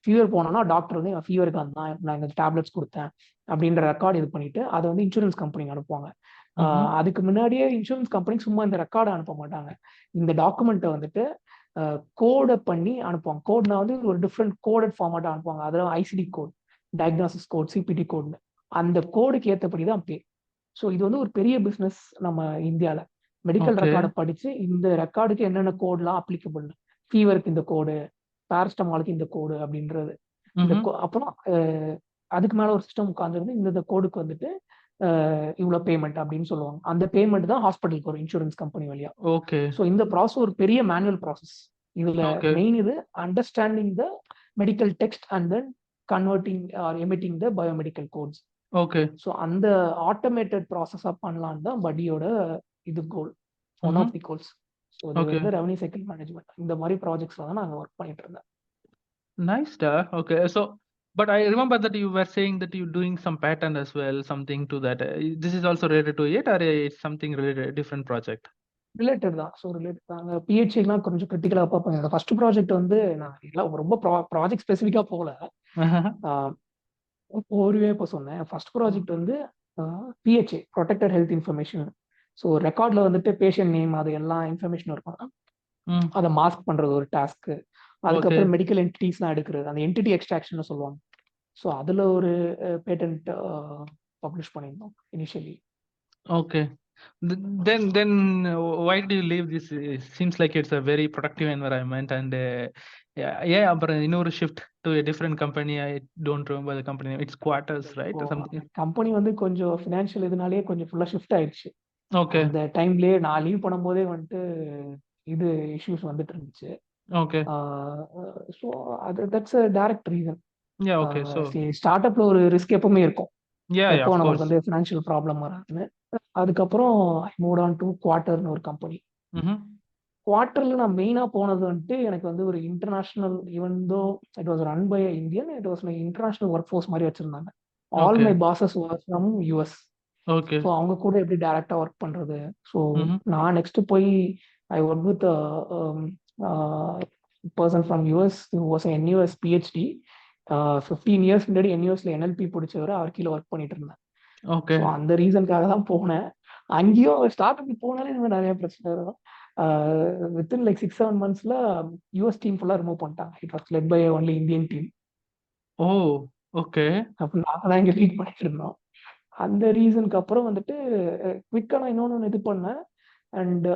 [SPEAKER 3] ஃபீவர் போனோம்னா டாக்டர் வந்து என் ஃபீவருக்கு நான் இந்த டேப்லெட்ஸ் கொடுத்தேன் அப்படின்ற ரெக்கார்டு இது பண்ணிட்டு அதை வந்து இன்சூரன்ஸ் கம்பெனிக்கு அனுப்புவாங்க. அதுக்கு முன்னாடியே இன்சூரன்ஸ் கம்பெனி சும்மா இந்த ரெக்கார்டை அனுப்ப மாட்டாங்க. இந்த டாக்குமெண்ட்டை வந்துட்டு கோடை பண்ணி அனுப்புவாங்க. கோட்னா வந்து ஒரு டிஃப்ரெண்ட் கோடட் ஃபார்மேட்டாக அனுப்புவாங்க. அதில் ICD code, diagnosis code, CPT கோட்னு அந்த கோடுக்கு ஏற்றபடி தான் பே. ஸோ இது வந்து ஒரு பெரிய பிஸ்னஸ் நம்ம இந்தியாவில். மெடிக்கல்
[SPEAKER 2] ஓகே
[SPEAKER 3] ரெக்கார்டை படித்து இந்த ரெக்கார்டுக்கு என்னென்ன கோட்லாம் அப்ளிகபிள், ஃபீவருக்கு இந்த கோடு, பேரஸ்டமாலுக்கு இந்த கோடு அப்படின்றது. இந்த அப்புறம் அதுக்கு மேலே ஒரு சிஸ்டம் உட்காந்துருந்து இந்த கோடுக்கு வந்துட்டு இவ்வளோ பேமெண்ட் அப்படின்னு சொல்லுவாங்க. அந்த பேமெண்ட் தான் ஹாஸ்பிட்டலுக்கு ஒரு இன்சூரன்ஸ் கம்பெனி வழியா.
[SPEAKER 2] ஓகே
[SPEAKER 3] ஸோ இந்த ப்ராசஸ் ஒரு பெரிய மேனுவல் ப்ராசஸ். இதுல
[SPEAKER 2] ஓகே
[SPEAKER 3] மெயின் இது understanding the medical text and then converting or emitting the biomedical codes.
[SPEAKER 2] Okay
[SPEAKER 3] so அந்த ஆட்டோமேட்டட் ப்ராசஸாக பண்ணலான்னு தான் படியோட இது goal, one of the goals. So இது
[SPEAKER 2] ஓகே
[SPEAKER 3] வந்து ரெவன்யூ சைக்கிள் மேனேஜ்மெண்ட் இந்த மாதிரி ப்ராஜெக்ட்ஸ்ல தான் நாங்கள் ஒர்க் பண்ணிட்டு இருந்தேன்.
[SPEAKER 2] நைஸ்டா. Okay so But I remember that you were saying that you're doing some pattern as well, something to that. This is also related to it, or it's something related, different project?
[SPEAKER 3] Related தான். So related தான். அந்த பிஹெச்டிலாம் கொஞ்சம் கிரிட்டிக்கலாக பார்ப்பாங்க. அந்த first project வந்து நான் எல்லாம் ரொம்ப ப்ராஜெக்ட் ஸ்பெசிஃபிக்காக போகல. ஒருவே இப்போ சொன்னேன். ஃபர்ஸ்ட் ப்ராஜெக்ட் வந்து PHA, protected health information. So ரெக்கார்டில் வந்துட்டு பேஷண்ட் நேம் அது எல்லா இன்ஃபர்மேஷனும் இருக்கும். அதை மாஸ்க் பண்ணுறது ஒரு டாஸ்க்கு. அதுக்கப்புறம் மெடிக்கல் என்டிட்டிஸ்லாம் எடுக்கிறது, அந்த என்டிட்டி எக்ஸ்ட்ராக்ஷன் சொல்லுவாங்க. ஸோ அதில் ஒரு பேட்டன்ட் பப்ளிஷ் பண்ணியிருந்தோம் initially.
[SPEAKER 2] Okay. Then why did you leave this? It seems like it's a very productive environment, and அப்புறம் இன்னொரு shift to a different company. I don't remember the company name. It's Quarters, right, or something?
[SPEAKER 3] Company வந்து கொஞ்சம் financial இதனாலேயே கொஞ்சம் ஃபுல்லாக shift ஆயிடுச்சு.
[SPEAKER 2] Okay.
[SPEAKER 3] அந்த டைம்லேயே நான் லீவ் பண்ணும்போதே வந்துட்டு இது இஷ்யூஸ் வந்துட்டு இருந்துச்சு.
[SPEAKER 2] Okay.
[SPEAKER 3] So that's a direct reason.
[SPEAKER 2] Yeah, okay. So
[SPEAKER 3] ஸ்டார்ட் அப்ல ஒரு ரிஸ்க் எப்பவுமே இருக்கும்.
[SPEAKER 2] yeah,
[SPEAKER 3] எப்போ
[SPEAKER 2] of
[SPEAKER 3] நமக்கு
[SPEAKER 2] course.
[SPEAKER 3] வந்து ஃபினான்ஷியல் ப்ராப்ளம் வராதுன்னு. அதுக்கப்புறம் ஐ மூவ் ஆன் டு குவார்ட்டர்னு ஒரு கம்பெனி. குவார்ட்டர்ல நான் மெயினா போனது வந்துட்டு எனக்கு வந்து ஒரு international, even though it was run by Indian, it was like international work force மாதிரி வச்சிருந்தாங்க. All
[SPEAKER 2] Okay.
[SPEAKER 3] My bosses was from யூஎஸ்.
[SPEAKER 2] Okay.
[SPEAKER 3] ஸோ அவங்க கூட எப்படி டைரக்டா ஒர்க் பண்றது. ஸோ நான் நெக்ஸ்ட் போய் I work with person from US who was NUS PhD. 15 years முன்னாடி என்யூஎஸ்ல என்எல்பி பிடிச்சவர், அவர் கீழே ஒர்க் பண்ணிட்டு இருந்தேன்.
[SPEAKER 2] Okay.
[SPEAKER 3] ஸோ அந்த ரீசனுக்காக தான் போனேன். அங்கேயும் ஸ்டார்ட் அப் போனாலே இந்த மாதிரி நிறைய பிரச்சனை இருக்கும். வித்தின் லைக் 6-7 monthsல யூஎஸ் டீம் ஃபுல்லா ரிமூவ் பண்ணிட்டாங்க. It was led by only Indian team.
[SPEAKER 2] Oh, okay.
[SPEAKER 3] அப்போ நாங்க தான் இங்கே லீட் பண்ணிட்டு இருந்தோம். அந்த ரீசனுக்கு அப்புறம் வந்துட்டு குவிக்கா நான் இன்னொன்று இது பண்ணேன். அண்ட்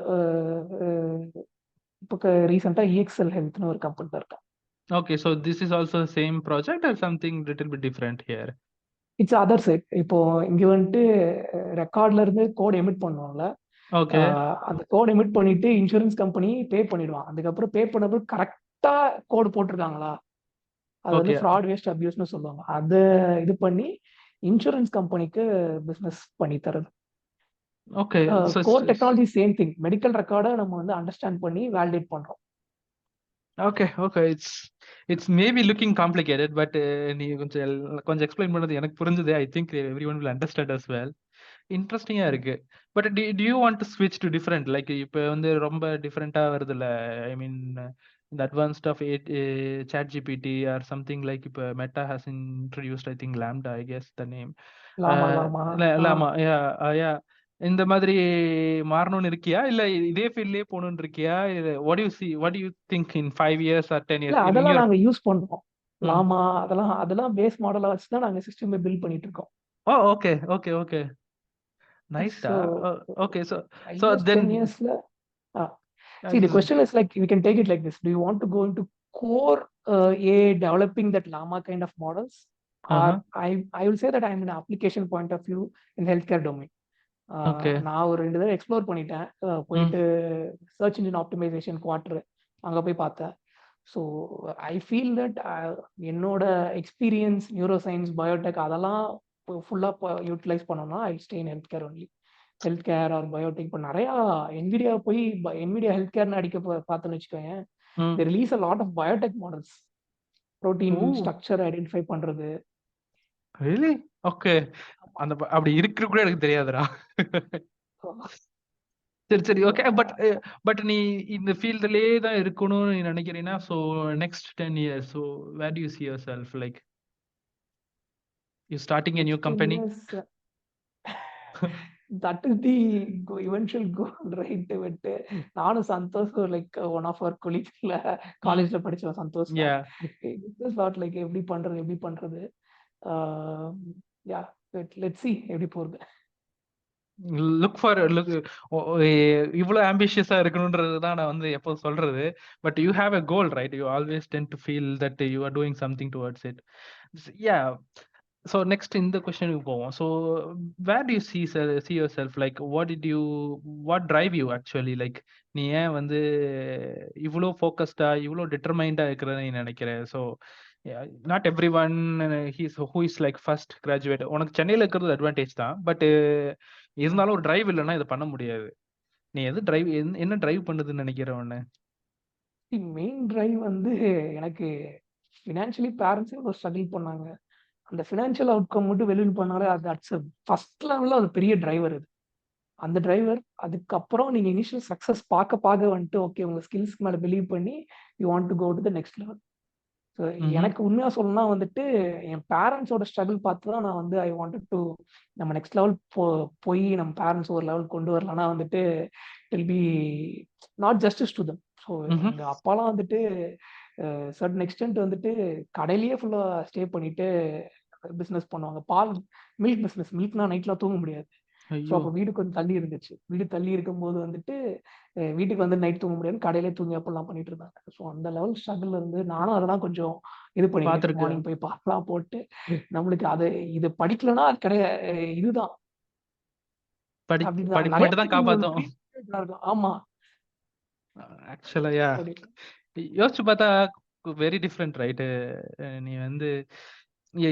[SPEAKER 3] இப்போ ரீசெண்டாக இஎக்ஸ்எல் ஹெல்த்னு ஒரு கம்பெனி இருக்கேன்.
[SPEAKER 2] Okay, so this is also the same project or something little bit different here?
[SPEAKER 3] It's other side. இப்போ இங்க வந்துட்டு ரெக்கார்ட்ல இருந்து கோட் எமிட் பண்ணுவோம்ல,
[SPEAKER 2] Okay.
[SPEAKER 3] அந்த கோட் எமிட் பண்ணிட்டு இன்சூரன்ஸ் கம்பெனி பே பண்ணிடுவான். அதுக்கப்புறம் பே பண்ணப்போ கரெக்டா கோட் போட்டிருக்காங்களா, அது வந்து
[SPEAKER 2] Okay.
[SPEAKER 3] ஃப்ராட் வேஸ்ட் அபியூஸ்னு சொல்லுவாங்க. அதை இது பண்ணி இன்சூரன்ஸ் கம்பெனிக்கு பிசினஸ் பண்ணி தருது.
[SPEAKER 2] Okay. So
[SPEAKER 3] core technology same thing. Medical ரெக்கார்டை நம்ம வந்து அண்டர்ஸ்டாண்ட் பண்ணி வேலிடேட் பண்றோம்.
[SPEAKER 2] okay, okay. It's maybe looking complicated, but நீ கொஞ்சம் எக்ஸ்பிளைன் பண்ணது எனக்கு புரிஞ்சது. I think everyone will understand as well. இன்ட்ரெஸ்டிங்கா இருக்கு. But do you want to switch to different, like இப்போ வந்து ரொம்ப டிஃபரெண்டா வருதுல்ல, ஐ மீன் இந்த advanced of chat GPT or something, like இப்போ Meta has introduced I think Lambda, I guess the name. Llama. yeah. இந்த மாதிரி மாறணும்னு இருக்கியா, இல்ல இதே ஃபீல்ட்லயே போகணும்னு இருக்கியா? what do you think in 5 years or 10 years?
[SPEAKER 3] அதெல்லாம் நாங்க யூஸ் பண்றோம். லாமா அதெல்லாம் பேஸ் மாடலா வச்சு தான் நாங்க சிஸ்டமே பில்ட் பண்ணிட்டு இருக்கோம்.
[SPEAKER 2] Oh, okay. Nice. Okay, so then
[SPEAKER 3] 10 yearsல see the question is like we can take it like this: do you want to go into core AI developing that llama kind of models, or I will say that I'm in an application point of view in healthcare domain. நான் ஒரு 2 தடவை explore பண்ணிட்டேன். போயிட்டு search engine optimisation quarter அங்க போய் பார்த்தேன். So I feel that என்னோட experience neuroscience, biotech அதெல்லாம் ஃபுல்லாக யூட்டிலைஸ் பண்ணோம்னா I stay in health care only. Health care or biotech. இப்போ நிறையா என்விடியா போய் என்விடியா ஹெல்த் கேர்னு அடிக்க பார்த்தோன்னு வச்சுக்கோங்க, they release a lot of biotech models, protein structure identify பண்றது.
[SPEAKER 2] really? okay. அந்த அப்படி இருக்கு கூட எனக்கு தெரியாதுடா. சரி ஓகே. பட் நீ இந்த ஃபீல்ட்லயே தான் இருக்கணும்னு நினைக்கிறீனா, so next 10 years, so where do you see yourself, like you starting a new company?
[SPEAKER 3] That is the eventual goal, right? But நானும் Santhosh, like one of our colleagues காலேஜ்ல படிச்ச சந்தோஷ், this thought like எப்படி பண்றது. yeah, let's see எப்படி போறது.
[SPEAKER 2] look இவ்வளவு ஆம்பிஷியஸா இருக்கணும்ன்றது தான் நான் வந்து எப்போ சொல்றது. But you have a goal, right? You always tend to feel that you are doing something towards it. yeah. So next in the question you go, so where do you see yourself, like what drive you actually, like நீ ஏன் வந்து இவ்வளோ ஃபோக்கஸ்டா இவ்வளோ டிட்டர்மைண்டா இருக்கிறன்னு நீ நினைக்கிற? So not every one who is like first graduate. உனக்கு சென்னையில இருக்கிறது அட்வான்டேஜ் தான், பட் இருந்தாலும் ஒரு டிரைவ் இல்லைன்னா இதை பண்ண முடியாது. நீ என்ன டிரைவ் பண்ணுதுன்னு நினைக்கிற? ஒன்று
[SPEAKER 3] மெயின் டிரைவ் வந்து எனக்கு ஃபினான்ஷியலி பேரண்ட்ஸ் எவ்வளோ ஸ்ட்ரகிள் பண்ணாங்க, அந்த ஃபினான்ஷியல் அவுட்கம் மட்டும் வெளியில் பண்ணாலே அது அட்ஸ் ஃபர்ஸ்ட் லெவலில் அது பெரிய டிரைவர் அது. அந்த டிரைவர் அதுக்கப்புறம் நீங்கள் இனிஷியல் சக்ஸஸ் பார்க்க வந்துட்டு ஓகே உங்கள் ஸ்கில்ஸ்க்கு மேலே பிலீவ் பண்ணி you want to go to the next level. So எனக்கு உண்மையாக சொல்லணும்னா வந்துட்டு என் பேரண்ட்ஸோட ஸ்ட்ரகிள் பார்த்து தான் நான் வந்து ஐ வாண்டட் டு நம்ம நெக்ஸ்ட் லெவல் போய் நம்ம பேரண்ட்ஸ் ஒரு லெவல் கொண்டு வரலன்னா வந்துட்டு will be not justice to them. So எங்கள் அப்பாலாம் வந்துட்டு சர்டன் எக்ஸ்டென்ட் வந்துட்டு கடையிலேயே ஃபுல்லாக ஸ்டே பண்ணிட்டு பிஸ்னஸ் பண்ணுவாங்க. Milk business. மில்க்னா நைட்லாம் தூங்க முடியாது. ஸோ அப்போ வீடு கொஞ்சம் தள்ளி இருந்துச்சு. வீடு தள்ளி இருக்கும்போது வந்துட்டு வீட்டுக்கு வந்து நைட் தூங்க முடியாது, கடையிலே தூங்கி அப்படிலாம் பண்ணிட்டு இருந்தாங்க. ஸோ அந்த லெவல் ஸ்ட்ரகிள் இருந்து நானும் அதெல்லாம் கொஞ்சம் இது பண்ணிருக்கேன். மார்னிங் போய் பாலாம் போட்டு நம்மளுக்கு அது இது படிக்கலன்னா அது கிடையாது, இதுதான் ஆமா.
[SPEAKER 2] ஆக்சுவலா யோசிச்சு பார்த்தா வெரி டிஃப்ரெண்ட் ரைட். நீ வந்து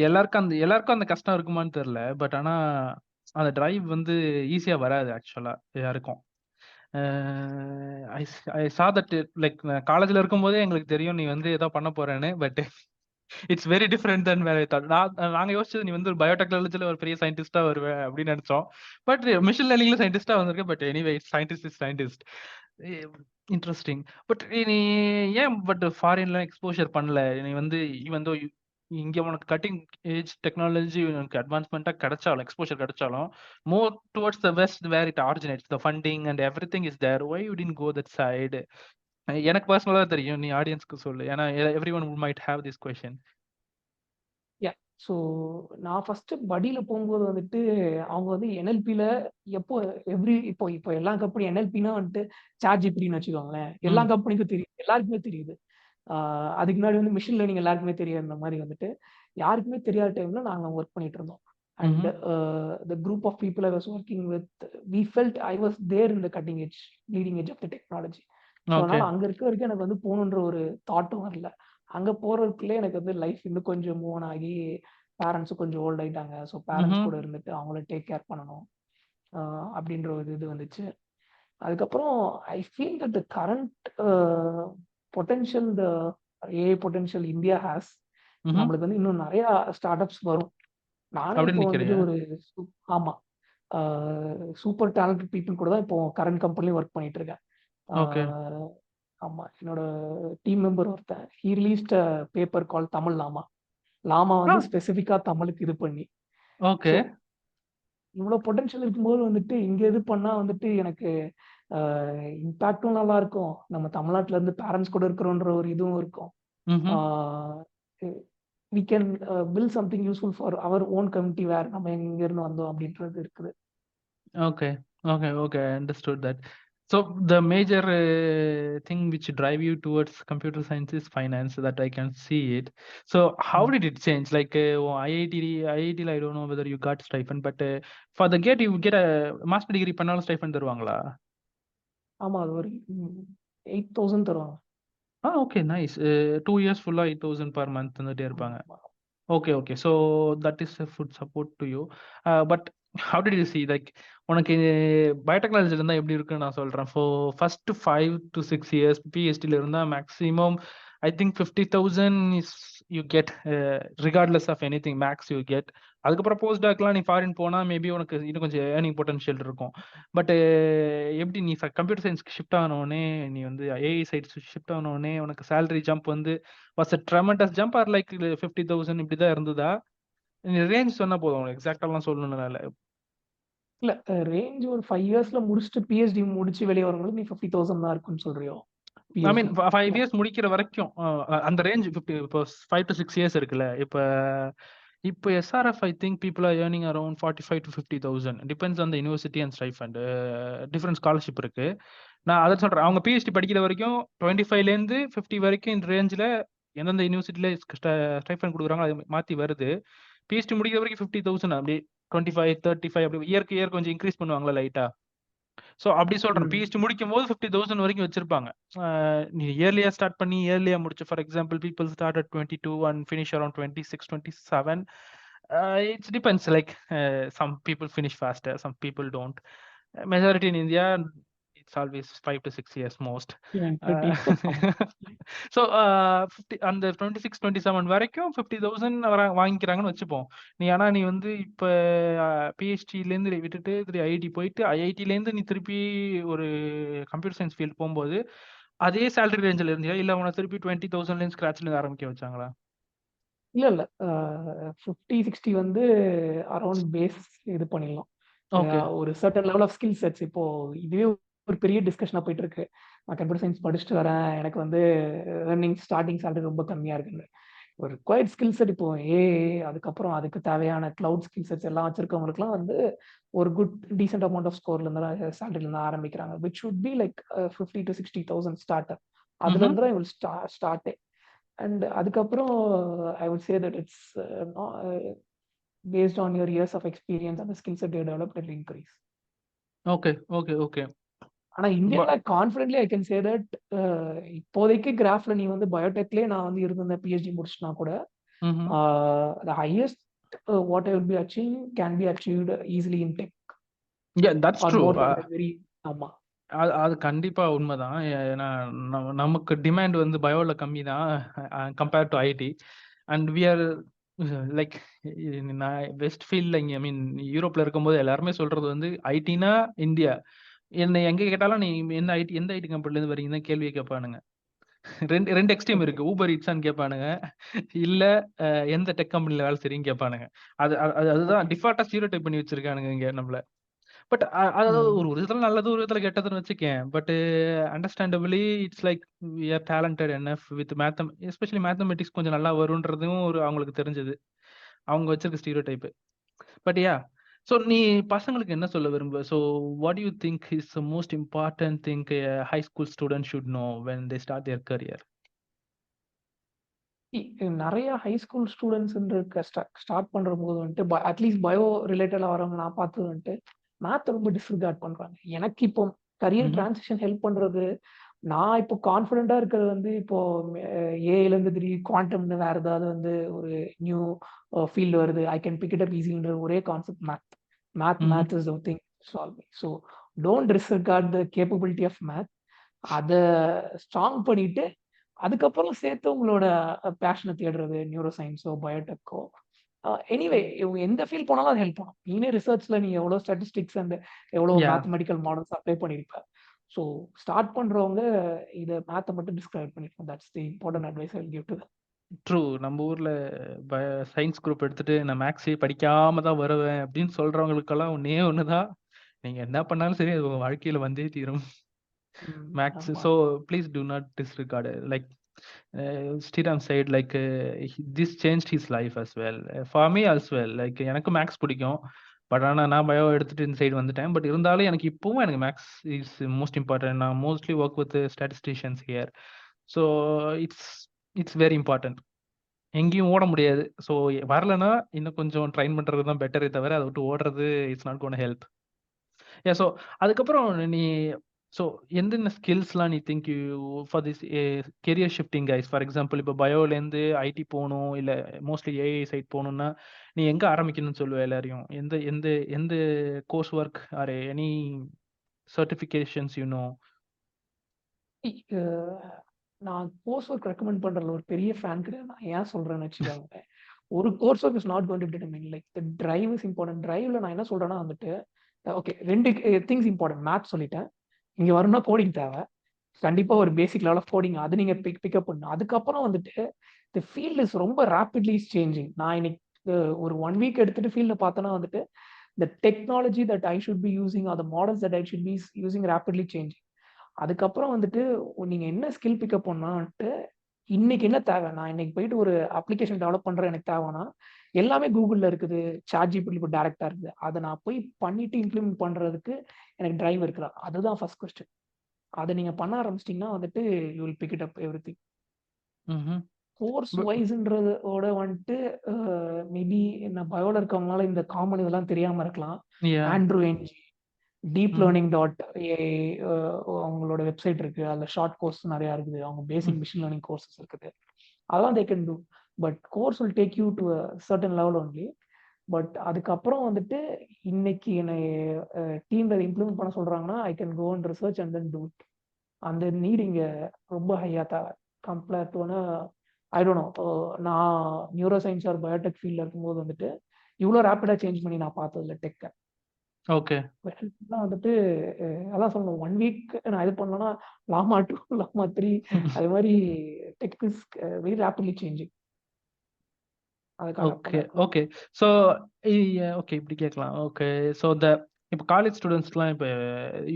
[SPEAKER 2] எல்லாருக்கும் அந்த கஷ்டம் இருக்குமான்னு தெரியல. பட் ஆனா அந்த டிரைவ் வந்து ஈஸியா வராது ஆக்சுவலா யாருக்கும். ஐ சா தட் லைக் காலேஜ்ல இருக்கும்போதே எங்களுக்கு தெரியும் நீ வந்து ஏதோ பண்ண போறேன்னு. பட் இட்ஸ் வெரி டிஃப்ரெண்ட் தென் வேற தாட். நாங்க யோசிச்சது நீ வந்து ஒரு பயோடெக்னாலஜில ஒரு பெரிய சயின்டிஸ்டா வருவே அப்படின்னு நினைச்சோம். பட் மிஷின் லேர்னிங்ல சயின்டிஸ்டா வந்திருக்க. But anyway scientist interesting. But நீ ஏன் ஃபாரின்ல எக்ஸ்போஷர் பண்ணல? நீ வந்து ஈவன் தோ இங்க உனக்கு கட்டிங் ஏஜ் டெக்னாலஜி உனக்கு அட்வான்ஸ்மெண்டா கிடைச்சாலும் எக்ஸ்போஷர் கிடைச்சாலும் more towards the West where it originates the funding and everything is there. Why you didn't go that side? எனக்கு பர்சனலா தெரியும், நீ ஆடியன்ஸ்க்கு சொல்லு. ஏன்னா everyone might have this question.
[SPEAKER 3] So நான் ஃபர்ஸ்ட் படியில போகும்போது வந்துட்டு அவங்க வந்து என்எல்பியில் எப்போ இப்போ எல்லா கம்பெனி என்எல்பின்னா வந்துட்டு ChatGPTன்னு வச்சுக்கோங்களேன். எல்லா கம்பெனிக்கும் தெரியும், எல்லாருக்குமே தெரியுது. அதுக்கு முன்னாடி வந்து மிஷின் லேர்னிங் எல்லாருக்குமே தெரியும். இந்த மாதிரி வந்துட்டு யாருக்குமே தெரியாத டைம்ல நாங்கள் ஒர்க் பண்ணிட்டு இருந்தோம். And the group of people I was working with, we felt I was there in the leading edge of the technology. So அதனால அங்கே இருக்க வரைக்கும் எனக்கு வந்து போகணுன்ற ஒரு தாட்டும் வரல. அங்கே போகிறதுக்குள்ளே எனக்கு வந்து லைஃப் இன்னும் கொஞ்சம் மூவ் ஆன் ஆகி பேரண்ட்ஸும் கொஞ்சம் ஓல்ட் ஆகிட்டாங்க. ஸோ பேரண்ட்ஸ் கூட இருந்துட்டு அவங்கள டேக் கேர் பண்ணணும் அப்படின்ற ஒரு இது வந்துச்சு. அதுக்கப்புறம் ஐ feel that the current potential, the AI potential India has, நம்மளுக்கு வந்து இன்னும் நிறைய ஸ்டார்ட் அப்ஸ் வரும். நானே இப்போ வந்துட்டு ஒரு ஆமா சூப்பர் டேலண்டட் பீப்புள் கூட தான் இப்போ கரண்ட் கம்பெனிலையும் ஒர்க் பண்ணிட்டு இருக்கேன். ஆமா, என்னோட டீம் மெம்பர் ஒருத்தன், ஹீ ரிலீஸ்ட் அ பேப்பர் கால் தமிழ் லாமா. லாமா வந்து ஸ்பெசிஃபிக்கா தமிழுக்கு இது பண்ணி.
[SPEAKER 2] ஓகே,
[SPEAKER 3] இவ்வளவு பொட்டன்ஷியல் இருக்கும்போது வந்துட்டு இங்க இது பண்ணா வந்துட்டு எனக்கு இம்பாக்டும் நல்லா இருக்கும். நம்ம தமிழ்நாட்டுல இருந்து பேரண்ட்ஸ் கூட இருக்கிறோன்ற ஒரு இதுவும் இருக்கும். we can build something useful for our own community where நம்ம எங்க இருந்து வந்தோம் அப்படின்றது இருக்குது.
[SPEAKER 2] Okay, I understood that. So the major thing which drive you towards computer science is finance, that I can see it. So how did it change? Like IIT, I don't know whether you got stipend, but for the GATE you get a master degree பண்ணாலும் stipend தருவாங்களா?
[SPEAKER 3] ஆமா, அது ஒரு 8,000 தருவாங்க.
[SPEAKER 2] Okay, nice. 2 years full 8,000 per month தந்துட்டே இருப்பாங்க. Okay, so that is a food support to you. But how did you see, like உனக்கு பயோடெக்னாலஜில இருந்தா எப்படி இருக்குன்னு நான் சொல்றேன். For first 5 to 6 years PhDல இருந்தா maximum I think 50,000 is you get regardless of anything, max you get. அதுக்கப்புறம் post டாக்லாம் நீ foreign போனா மேபி உனக்கு இன்னும் கொஞ்சம் ஏர்னிங் பொட்டன்ஷியல் இருக்கும். பட் எப்படி நீ கம்ப்யூட்டர் சயின்ஸ்க்கு ஷிஃப்ட் ஆனோடனே, நீ வந்து ஏஐ சைட் ஷிஃப்ட் ஆனோடனே உனக்கு சேலரி ஜம்ப் வந்து was a tremendous jump or like 50,000 இப்படிதான் இருந்ததா? நீ ரேஞ்ச் சொன்னா போதும், எக்ஸாக்டாலாம் சொல்லணும்னால.
[SPEAKER 3] இல்ல ரேஞ்ச் ஒரு 5 இயர்ஸ்ல முடிச்சுட்டு பிஹெச்டி முடிச்சு வெளியே வரும்போது நீ 50,000 தான் இருக்குன்னு சொல்றியோ?
[SPEAKER 2] ஐ மீன் 5 இயர்ஸ் முடிக்கிற வரைக்கும் அந்த ரேஞ்ச் 50, இப்போ 5 to 6 இயர்ஸ் இருக்குல்ல. இப்போ SRF I think people are earning around 45 to 50,000 depends on the university and stipend. Different scholarship இருக்கு. நான் அதை சொல்றேன், அவங்க பிஹெச்டி படிக்கிற வரைக்கும் 25லேருந்து 50 வரைக்கும் இந்த ரேஞ்சில் எந்தெந்த யூனிவர்சிட்டியில ஸ்டைஃபண்ட் கொடுக்குறாங்க அது மாற்றி வருது. பிஹெச்டி முடிக்கிற வரைக்கும் 50,000 அப்படி 25, 35 அப்படி இயர் கொஞ்சம் இன்க்ரீஸ் பண்ணுவாங்களா லைட்டா. ஸோ அப்படி சொல்றேன், பிஹெச்டி முடிக்கும் போது 50,000 வரைக்கும் வச்சிருப்பாங்க. நீ இயர்லியா ஸ்டார்ட் பண்ணி இயர்லியா முடிச்சு, for example people start at 22 and finish around 26, 27. It depends, like some people finish faster, some people don't. Majority in India it's always 5 to 6 years most.
[SPEAKER 3] 50.
[SPEAKER 2] So 50 அந்த 26 27 வரைக்கும் 50,000 வாங்கிக்கிறாங்கன்னு வச்சுப்போம். நீ வந்து இப்போ பிஹெச்டிலேருந்து விட்டுட்டு திருப்பி ஐஐடி போயிட்டு ஐஐடிலேருந்து நீ திருப்பி ஒரு கம்ப்யூட்டர் சயின்ஸ் ஃபீல்டு போகும்போது அதே சேலரி ரேஞ்சில் இருந்தியா, இல்லை உன திருப்பி 20,000 ஸ்க்ராட்ச்லேருந்து ஆரம்பிக்க வச்சாங்களா?
[SPEAKER 3] இல்ல 50 60 வந்து அரௌண்ட் பேஸ் இது பண்ணிடலாம்.
[SPEAKER 2] ஓகே.
[SPEAKER 3] ஒரு certain level of skill sets. இப்போ இதுவே ஒரு பெரிய டிஸ்கஷனா போயிட்டு இருக்கு. நான் கம்ப்யூட்டர் சயின்ஸ் படிச்சுட்டு வரேன், எனக்கு வந்து ஸ்டார்டிங் சேலரி ரொம்ப கம்மியா இருக்குன்னு. ஒரு ரிக்வயர்ட் ஸ்கில் செட் இப்போ அதுக்கப்புறம் அதுக்கு தேவையான கிளவுட் ஸ்கில் செட்ஸ் எல்லாம் வச்சிருக்கவங்களுக்குலாம் வந்து ஒரு குட் டீசென்ட் அமௌண்ட் ஆஃப் ஸ்கோர்ல இருந்து சேலரில இருந்து ஆரம்பிக்கிறாங்க, which would be like 50 to 60,000 starter. அதுல இருந்து தான் இவள் ஸ்டார்ட். அண்ட் அதுக்கப்புறம் I would say that it's based on your years of experience and the skill set you developed, it will increase.
[SPEAKER 2] Okay.
[SPEAKER 3] ஆனா இந்தியால confidently I can say that இப்போதைக்கு கிராஃப்ல நீ வந்து பயோடெக்லயே நான் வந்து இருந்தேன் பிஹெச்டி முடிச்சுனா கூட the highest what I will be achieving can be achieved easily in tech.
[SPEAKER 2] Yeah, that's
[SPEAKER 3] or
[SPEAKER 2] true.
[SPEAKER 3] more than very ஆமா,
[SPEAKER 2] அது கண்டிப்பா உண்மைதான். ஏன்னா நமக்கு டிமாண்ட் வந்து பயோல கம்மி தான் compared to IT. And we are like நான் வெஸ்ட் ஃபீல்ட்ல இங்கே ஐ மீன் யூரோப்ல இருக்கும்போது எல்லாருமே சொல்றது வந்து ஐடினா இந்தியா. என்னை எங்க கேட்டாலும் நீ எந்த ஐடி கம்பெனிலேருந்து வரீங்கன்னு கேள்வியை கேட்பானுங்க. ரெண்டு எக்ஸ்ட்ரீம் இருக்கு. ஊபர் ஈட்ஸான்னு கேட்பானுங்க, இல்ல எந்த டெக் கம்பெனில வேலை செய்றீங்கன்னு கேட்பானுங்க. அதுதான் டிஃபால்ட்டா ஸ்டீரியோடைப் பண்ணி வச்சிருக்கானுங்க இங்க நம்மள. பட் அதாவது ஒரு விதத்துல நல்லது, ஒரு விதத்துல கெட்டதுன்னு வச்சுக்கேன். But understandably it's like we are talented enough with especially mathematics கொஞ்சம் நல்லா வரும்ன்றதும் அவங்களுக்கு தெரிஞ்சது, அவங்க வச்சிருக்க ஸ்டீரியோடைப். பட் யா, ஸோ நீ பசங்களுக்கு என்ன சொல்ல விரும்புவ? So what you think is the most important thing high school student should know when they start their career?
[SPEAKER 3] நிறைய ஹை ஸ்கூல் ஸ்டூடெண்ட்ஸ் ஸ்டார்ட் பண்ற போது வந்துட்டு அட்லீஸ்ட் பயோ ரிலேட்டடா வரவங்க நான் பார்த்தது வந்துட்டு மேத் ரொம்ப டிஸ்ரிகார்ட் பண்றாங்க. எனக்கு இப்போ கரியர் டிரான்சிஷன் ஹெல்ப் பண்றது, நான் இப்போ கான்ஃபிடென்ட்டா இருக்கிறது வந்து இப்போ ஏஐல இருந்து திடீர் குவாண்டம்னு வேற ஏதாவது வந்து ஒரு நியூ ஃபீல்டு வருது, I can pick it up ஈஸின்ற ஒரே concept math is the thing solving. So don't disregard the capability of math. அதை ஸ்ட்ராங் பண்ணிட்டு அதுக்கப்புறம் சேர்த்து உங்களோட பேஷனை தேடுறது, நியூரோ சயின்ஸோ பயோடெக்கோ எனிவே இவங்க எந்த ஃபீல்ட் போனாலும் அது ஹெல்ப் பண்ணும். நீனே ரிசர்ச்ல நீ எவ்வளோ ஸ்டாட்டிஸ்டிக்ஸ் அண்ட் எவ்வளோ மேத்தமெட்டிக்கல் மாடல்ஸ் அப்ளை பண்ணியிருப்ப. ஸோ ஸ்டார்ட் பண்றவங்க இதை மேத்தை மட்டும் டிஸ்கிரைப் பண்ணிருக்கோம். That's the important advice I will give to them.
[SPEAKER 2] True. நம்ம ஊர்ல சயின்ஸ் குரூப் எடுத்துட்டு நான் மேக்ஸே படிக்காம தான் வருவேன் அப்படின்னு சொல்றவங்களுக்கெல்லாம் ஒன்னே ஒண்ணுதான், நீங்க என்ன பண்ணாலும் சரி அது உங்க வாழ்க்கையில வந்தே தீரும் maths. So please do not disregard. Like Sriram said, like this changed his life as well. For me as well, like எனக்கு மேக்ஸ் பிடிக்கும், பட் ஆனால் நான் பயோ எடுத்துட்டு இந்த சைடு வந்துட்டேன். பட் இருந்தாலும் எனக்கு இப்பவும் எனக்கு மேக்ஸ் இஸ் மோஸ்ட் இம்பார்ட்டன்ட். நான் mostly work with statisticians here. So it's very important. எங்கேயும் ஓட முடியாது. ஸோ வரலன்னா இன்னும் கொஞ்சம் ட்ரைன் பண்ணுறது தான் பெட்டரே தவிர அதை விட்டு ஓடுறது it's not cone help. A so அதுக்கப்புறம் நீ ஸோ எந்தெந்த ஸ்கில்ஸ்லாம் நீ think you for this career shifting guys? For example இப்போ பயோலேருந்து ஐடி போகணும், இல்லை மோஸ்ட்லி ஏஐ சைட் போகணுன்னா நீ எங்கே ஆரம்பிக்கணும்னு சொல்லுவேன் எல்லாரையும்? எந்த எந்த எந்த course work or any certifications you know?
[SPEAKER 3] நான் கோர்ஸ் ஒர்க் ரெக்கமெண்ட் பண்றதுல ஒரு பெரிய ஃபேன் கிடையாது. நான் ஏன் சொல்றேன்னு வச்சுக்கோங்க, ஒரு course work is not going to determine like the drive is important. டிரைவ்ல நான் என்ன சொல்றேன்னா வந்துட்டு ஓகே, ரெண்டு திங்ஸ் இம்பார்ட்டன்ட். மேத்ஸ் சொல்லிட்டேன், இங்க வரணும்னா கோடிங் தேவை, கண்டிப்பா ஒரு பேசிக் லெவல் ஆஃப் கோடிங் அது நீங்க பிக்கப் பண்ணணும். அதுக்கப்புறம் வந்துட்டு தி ஃபீல்ட் இஸ் ரொம்ப ரேப்பிட்லி சேஞ்சிங். நான் இன்னைக்கு ஒரு 1 வீக் எடுத்துட்டு ஃபீல்ட பார்த்தோன்னா வந்துட்டு the technology that I should be using or the models that I should be using rapidly changing. அதுக்கப்புறம் வந்துட்டு நீங்க என்ன ஸ்கில் பிக்கப் பண்ணான்ட்டு இன்னைக்கு என்ன தேவை, நான் இன்னைக்கு போயிட்டு ஒரு அப்ளிகேஷன் டெவலப் பண்றேன் எனக்கு தேவைன்னா எல்லாமே கூகுள்ல இருக்குது, சாட்ஜிபிடி இப்போ டைரக்டா இருக்குது. அதை நான் போய் பண்ணிட்டு இம்ப்ளிமெண்ட் பண்றதுக்கு எனக்கு டிரைவ் இருக்குதா, அதுதான் ஃபர்ஸ்ட் கொஸ்டின். அதை நீங்க பண்ண ஆரம்பிச்சிட்டீங்கன்னா வந்துட்டு you will pick it up everything. Course வைஸ்ன்றதோட வந்துட்டு மேபி என்ன பயோல இருக்கவங்களால இந்த காமன் இதெல்லாம் தெரியாம இருக்கலாம். Andrew Ng deep learning .ai அவங்களோட வெப்சைட் இருக்கு, அதுல ஷார்ட் கோர்ஸ் நிறைய இருக்குது, அவங்க பேசிக் மிஷின் லேர்னிங் கோர்சஸ் இருக்குது, அதெல்லாம் they can do. But course will take you to a certain level only. But அதுக்கப்புறம் வந்துட்டு இன்னைக்கு என்னை டீம்ல இம்ப்ளிமெண்ட் பண்ண சொல்றாங்கன்னா I can go and research and then do it. அந்த நீட் இங்க ரொம்ப ஹையா தான் compare to I don't know. நான் நியூரோ சயின்ஸ் ஆர் பயோடெக் ஃபீல்ட்ல இருக்கும்போது வந்துட்டு இவ்வளோ ரேப்பிடா சேஞ்ச் பண்ணி நான் பார்த்ததில்ல டெக்கை.
[SPEAKER 2] ஓகே
[SPEAKER 3] வந்துட்டு அதான் சொல்லணும் 1 வீக் நான் இது பண்ணேன்னா லாமா 2 லாமா 3 அது மாதிரி tech is very rapidly changing.
[SPEAKER 2] Okay okay so okay இப்படி கேட்கலாம். ஓகே ஸோ இப்போ காலேஜ் ஸ்டூடெண்ட்ஸ்க்குலாம் இப்போ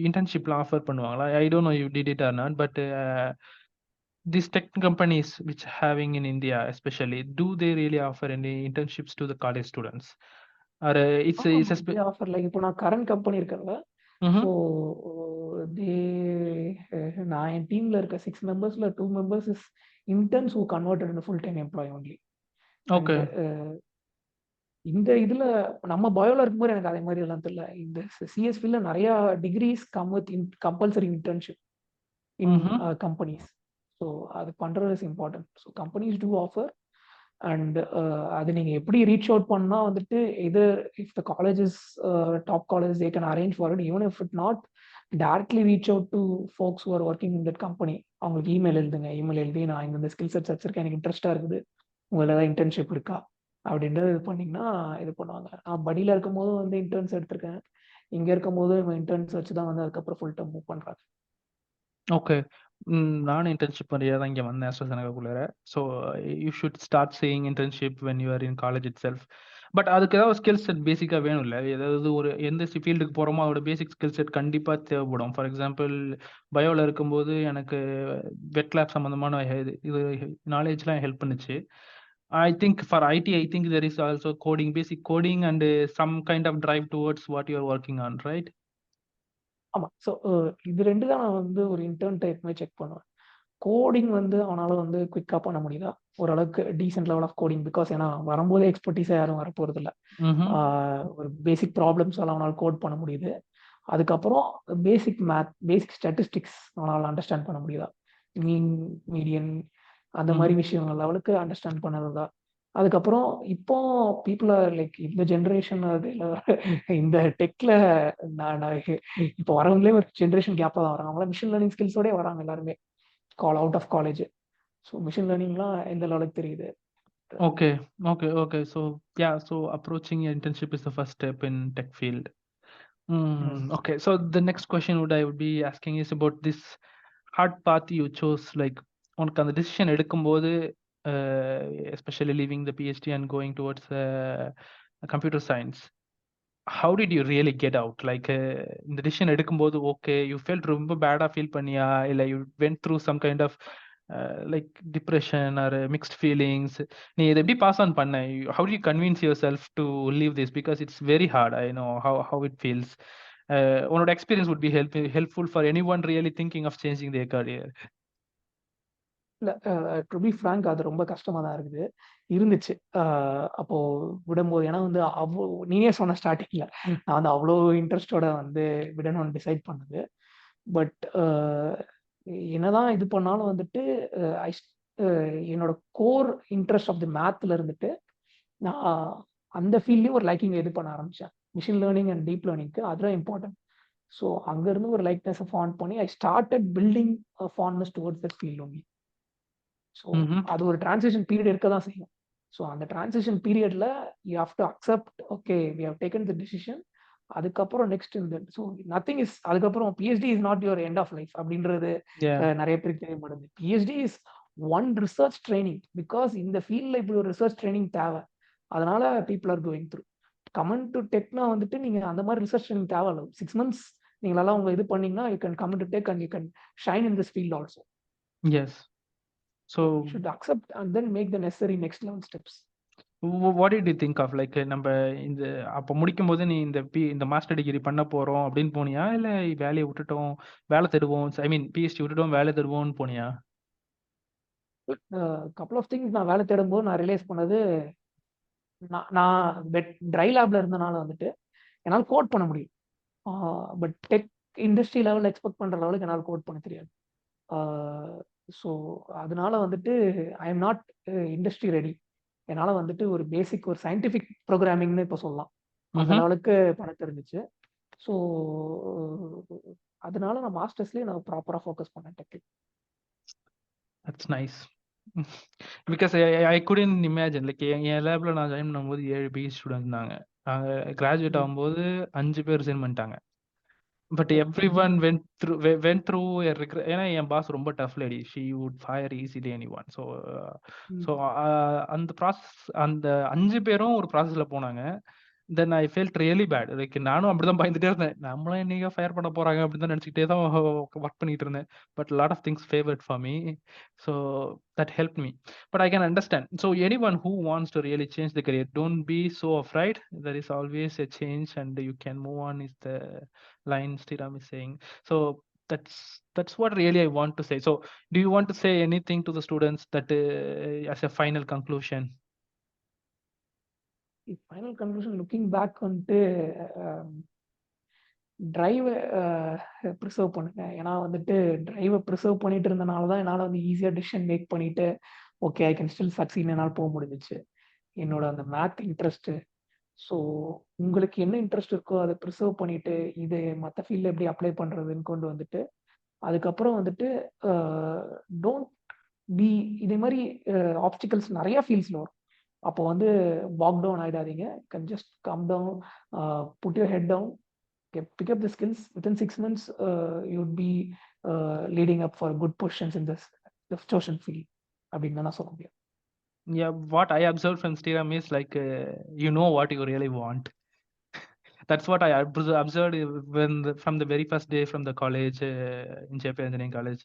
[SPEAKER 2] இன்டர்ன்ஷிப்லாம் ஆஃபர் பண்ணுவாங்களா? ஐ don't no you did it or not, but these tech companies which having in India especially, do they really offer any internships to the college students? Or it's a
[SPEAKER 3] offer like இப்போ நான் current company இருக்கேன்ல, so நான் என் டீம்ல இருக்க 6 மெம்பர்ஸ்ல 2 members is interns who converted in full time employ only.
[SPEAKER 2] Okay
[SPEAKER 3] இந்த இதுல நம்ம பயோல இருக்கும்போது எனக்கு அதே மாதிரி எல்லாம் தெரியல. இந்த சிஎஸ்பில நிறைய degrees come with compulsory internship in companies. So அது பண்றது is important. So companies to offer and அது நீங்க எப்படி ரீச் அவுட் பண்ணா வந்துட்டு either if the colleges top college they can arrange for it, even if it not directly reach out to folks who are working in that company. அவங்களுக்கு email எழுதுங்க, email எழுதி நான் இந்த ஸ்கில் செட்ஸ் வச்சிருக்கேன், எனக்கு இன்ட்ரெஸ்டா இருக்குது, உங்களுக்கு ஏதாவது இன்டர்ன்ஷிப் இருக்கா அப்படின்றது இது பண்ணிங்கன்னா இது பண்ணுவாங்க. நான் படியில் இருக்கும் போதும் வந்து இன்டர்ன்ஸ் எடுத்திருக்கேன், இங்கே இருக்கும் போது இன்டர்ன்ஸ் வச்சு தான் வந்து அதுக்கப்புறம் ஃபுல் டைம் மூவ் பண்ணுறாங்க.
[SPEAKER 2] ஓகே நானும் இன்டர்ன்ஷிப் பண்ணியா தான் இங்கே வந்தேன் AstraZenecaக்குள்ளார. So you should start saying internship when you are in college itself. But அதுக்கு ஏதாவது ஸ்கில் செட் பேசிக்காக வேணும் இல்லை? ஏதாவது ஒரு எந்த ஃபீல்டுக்கு போகிறோமோ அதோட பேசிக் ஸ்கில் செட் கண்டிப்பாக தேவைப்படும். ஃபார் எக்ஸாம்பிள் பயோவில் இருக்கும்போது எனக்கு வெட் லேப் சம்மந்தமான இது நாலேஜ்லாம் ஹெல்ப் பண்ணுச்சு. I think for IT, I think there is also coding, basic coding and some kind of drive towards what you are working on, right?
[SPEAKER 3] ஆமாம். ஸோ இது 2 தான் நான் வந்து ஒரு இன்டர்ன் டைப்மே செக் பண்ணுவேன். கோடிங் வந்து அவனால வந்து குயிக்காக பண்ண முடியுதா, ஓரளவுக்கு decent level of coding, because ஏன்னா வரும்போதே எக்ஸ்பர்டீஸாக யாரும் வரப்போகிறது இல்லை. ஒரு பேசிக் ப்ராப்ளம்ஸ் எல்லாம் அவனால் கோட் பண்ண முடியுது. அதுக்கப்புறம் பேசிக் மேத், பேசிக் ஸ்டாட்டிஸ்டிக்ஸ் அவனால் அண்டர்ஸ்டாண்ட் பண்ண முடியுதா, மீன் மீடியன் அந்த மாதிரி விஷயங்கள் லெவலுக்கு அண்டர்ஸ்டாண்ட் பண்ணதுதான். அதுக்கப்புறம் இப்போ பீப்புள் ஆர் லைக் இந்த ஜென்ரேஷன் இந்த டெக்ல நான் இப்போ வரவங்களே ஒரு ஜென்ரேஷன் கேப்பாக தான் வராங்க. அவங்களாம் மிஷின் லேர்னிங் ஸ்கில்ஸோடய வராங்க எல்லாருமே out of college. So machine லேர்னிங்லாம் எந்த லெவலுக்கு தெரியுது.
[SPEAKER 2] Okay. So yeah, so approaching your internship is the first step in tech field. Okay, so the next question I would be asking is about this hard path you chose. Like உனக்கு அந்த decision எடுக்கும்போது especially leaving the PhD and going towards computer science, how did you really get out? Like இந்த decision எடுக்கும்போது okay, you felt ரொம்ப பேடா feel பண்ணியா, இல்லை you went through some kind of like depression or mixed feelings? நீ இதை எப்படி pass on பண்ண? How do you convince yourself to leave this? Because it's very hard. I know how it feels. உன்னோட experience would be helpful for anyone really thinking of changing their career.
[SPEAKER 3] இல்லை, to be frank அது ரொம்ப கஷ்டமாக தான் இருந்துச்சு அப்போ விடும்போது. ஏன்னா வந்து அவ்வளோ நீயே சொன்ன ஸ்டார்டிங்கில் நான் வந்து அவ்வளோ இன்ட்ரெஸ்டோட வந்து விடணும்னு டிசைட் பண்ணது. பட் என்னதான் இது பண்ணாலும் வந்துட்டு என்னோட கோர் இன்ட்ரெஸ்ட் ஆஃப் தி மேத்தில் இருந்துட்டு நான் அந்த ஃபீல்ட்லேயும் ஒரு லைக்கிங் இது பண்ண ஆரம்பித்தேன். மிஷின் லேர்னிங் அண்ட் டீப் லேர்னிங்க்கு அதுதான் இம்பார்ட்டன்ட். ஸோ அங்கேருந்து ஒரு லைக்னஸை ஃபார்ம் பண்ணி I started building fondness towards that field only. So அது ஒரு டிரான்சிஷன் பீரியட் இருக்க தான் செய்யும். ஸோ அந்த டிரான்சிஷன் பீரியட்ல you have to accept okay we have taken the decision. அதுக்கப்புறம் நெக்ஸ்ட் இந்த ஸோ நத்திங் இஸ் அதுக்கப்புறம் PhD is not your end of life அப்படின்றது நிறைய பேருக்கு தெரிய மாட்டேங்குது. PhD is one research training, because இந்த ஃபீல்டில் இப்படி ஒரு ரிசர்ச் ட்ரைனிங் தேவை. அதனால பீப்புள் ஆர் கோயிங் த்ரூ. கமன் டு டெக்னா வந்துட்டு நீங்க அந்த மாதிரி ரிசர்ச் ட்ரைனிங் தேவையில்லை. 6 months நீங்களெல்லாம் உங்க இது பண்ணீங்கன்னா you can come in to tech and you can shine in this field also.
[SPEAKER 2] Yes. So
[SPEAKER 3] you should accept and then make the necessary next level steps.
[SPEAKER 2] what did you think of? Like நம்ம இந்த அப்போ முடிக்கும் போது நீ இந்த master degree பண்ண போறோம் அப்படின்னு போனியா, இல்லை வேலையை விட்டுட்டோம் வேலை தேடுவோம், ஐ மீன் பிஹெச்டி விட்டுட்டோம் வேலை தேடுவோம்னு போனியா?
[SPEAKER 3] Couple of things. நான் வேலை தேடும்போது நான் ரியலைஸ் பண்ணது, நான் ட்ரை லேப்ல இருந்தனால வந்துட்டு என்னால் கோட் பண்ண முடியும். பட் டெக் இண்டஸ்ட்ரி லெவலில் எக்ஸ்பெக்ட் பண்ணுற லெவலுக்கு என்னால் கோட் பண்ண தெரியாது. ஸோ அதனால வந்துட்டு I am not industry ready. என்னால வந்துட்டு ஒரு பேசிக் ஒரு சயின்டிஃபிக் ப்ரோக்ராமிங்னு இப்போ சொல்லலாம். அந்த லெவலுக்கு பண்ண தெரிஞ்சுச்சு. ஸோ அதனால நான் மாஸ்டர்ஸ்லேயே நான் ப்ராப்பராக ஃபோக்கஸ் பண்ணேன் டெக்கு.
[SPEAKER 2] That's nice. Because I couldn't imagine like என் லேப்ல நான் ஜாயின் பண்ணும்போது 7 பிஇ ஸ்டூடெண்ட் இருந்தாங்க. நாங்க கிராஜுவேட் ஆகும்போது 5 பேர் ரிசைன் பண்ணிட்டாங்க. பட் எவ்ரிஒன் வென்ட் த்ரூ ஏன்னா என் பாஸ் ரொம்ப tough lady. She would fire easily anyone. So அந்த ப்ராசஸ் அந்த 5 பேரும் ஒரு ப்ராசஸ்ல போனாங்க. Then I felt really bad. Like நானும் அப்படிதான் பயந்துட்டே இருந்தேன். நம்மளும் என்னைக்கா ஃபயர் பண்ண போறாங்க அப்படின்னு தான் நினச்சிக்கிட்டே தான் ஒர்க் பண்ணிட்டு இருந்தேன். But lot of things favoured for me. So that help me. But I can understand. So anyone who wants to really change the career, don't be so afraid. There is always a change and you can move on is the line Sriram is saying. So that's what really I want to say. So do you want to say anything to the students that as a final conclusion?
[SPEAKER 3] Final conclusion looking back வந்துட்டு டிரைவை preserve பண்ணுங்க. ஏன்னா வந்துட்டு டிரைவை preserve பண்ணிட்டு இருந்தனால தான் என்னால் வந்து ஈஸியாக டிசிஷன் மேக் பண்ணிட்டு okay I can still succeed என்னால் போக முடிஞ்சிச்சு. என்னோட அந்த மேத் இன்ட்ரெஸ்ட்டு. ஸோ உங்களுக்கு என்ன இன்ட்ரெஸ்ட் இருக்கோ அதை ப்ரிசர்வ் பண்ணிட்டு இது மற்ற ஃபீல்டில் எப்படி அப்ளை பண்ணுறதுன்னு கொண்டு வந்துட்டு அதுக்கப்புறம் வந்துட்டு டோன்ட் பி இதே மாதிரி ஆப்ஸ்டிகல்ஸ் நிறையா ஃபீல்ட்ஸில் வரும். அப்போ வந்து வாக் டவுன் ஆகிடாதீங்க. Can just calm down, put your head down, pick up the skills. Within 6 months you would be leading up for good positions in this the social field அப்படின்னு நான் சொல்ல முடியும்.
[SPEAKER 2] Yeah, what I observed from Sriram is like you know what you really want. That's what I observed from the very first day from the college in JP Engineering College.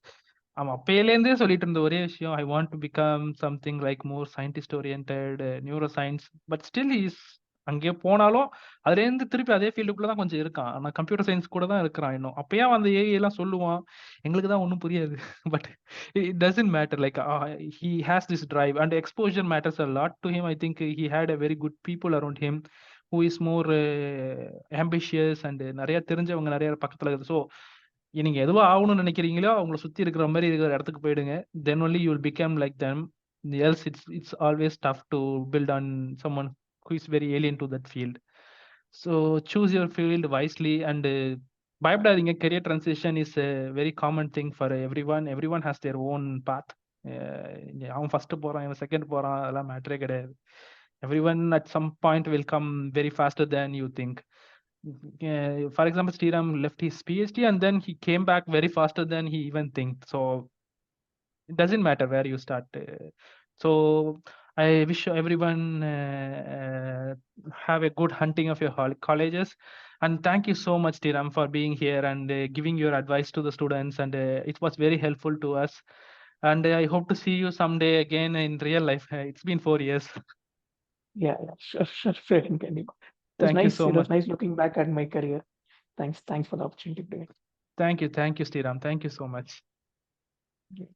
[SPEAKER 2] அவன் அப்பையிலேருந்தே சொல்லிட்டு இருந்த ஒரே விஷயம், ஐ want to become something like more scientist oriented neuro science. But still is அங்கே போனாலும் அதுலேருந்து திருப்பி அதே ஃபீல்டுக்குள்ள தான் கொஞ்சம் இருக்கான். ஆனால் கம்ப்யூட்டர் சயின்ஸ் கூட தான் இருக்கிறான் இன்னும். அப்பயே அந்த ஏஐ எல்லாம் சொல்லுவான், எங்களுக்கு தான் ஒன்றும் புரியாது. But it doesn't matter. Like he has this drive and exposure matters a lot to him. I think he had a very good people around him who is more ambitious and நிறைய தெரிஞ்சவங்க நிறைய பக்கத்துல இருக்குது. So நீங்க எதுவோ ஆகணும்னு நினைக்கிறீங்களோ அவங்கள சுத்தி இருக்கிற மாதிரி இருக்கிற இடத்துக்கு போயிடுங்க. Then only you will become like them. Else it's always tough to build on someone who is very alien to that field. So choose your field wisely and பயப்படாதீங்க. career transition is a very common thing for everyone has their own path. அவன் first போறான், இவன் second போறான், அதெல்லாம் மேட்டரே கிடையாது. Everyone at some point will come very faster than you think. For example, Sriram left his PhD and then he came back very faster than he even think. So it doesn't matter where you start. So I wish everyone have a good hunting of your colleges. And thank you so much, Sriram, for being here and giving your advice to the students. And it was very helpful to us. And I hope to see you someday again in real life. It's been 4 years.
[SPEAKER 3] Yeah, sure. கண்டிப்பா.
[SPEAKER 2] Thank you so
[SPEAKER 3] It was
[SPEAKER 2] much.
[SPEAKER 3] nice looking back at my career. Thanks for the opportunity to do it.
[SPEAKER 2] Thank you, Sriram. Thank you so much.
[SPEAKER 3] Yeah.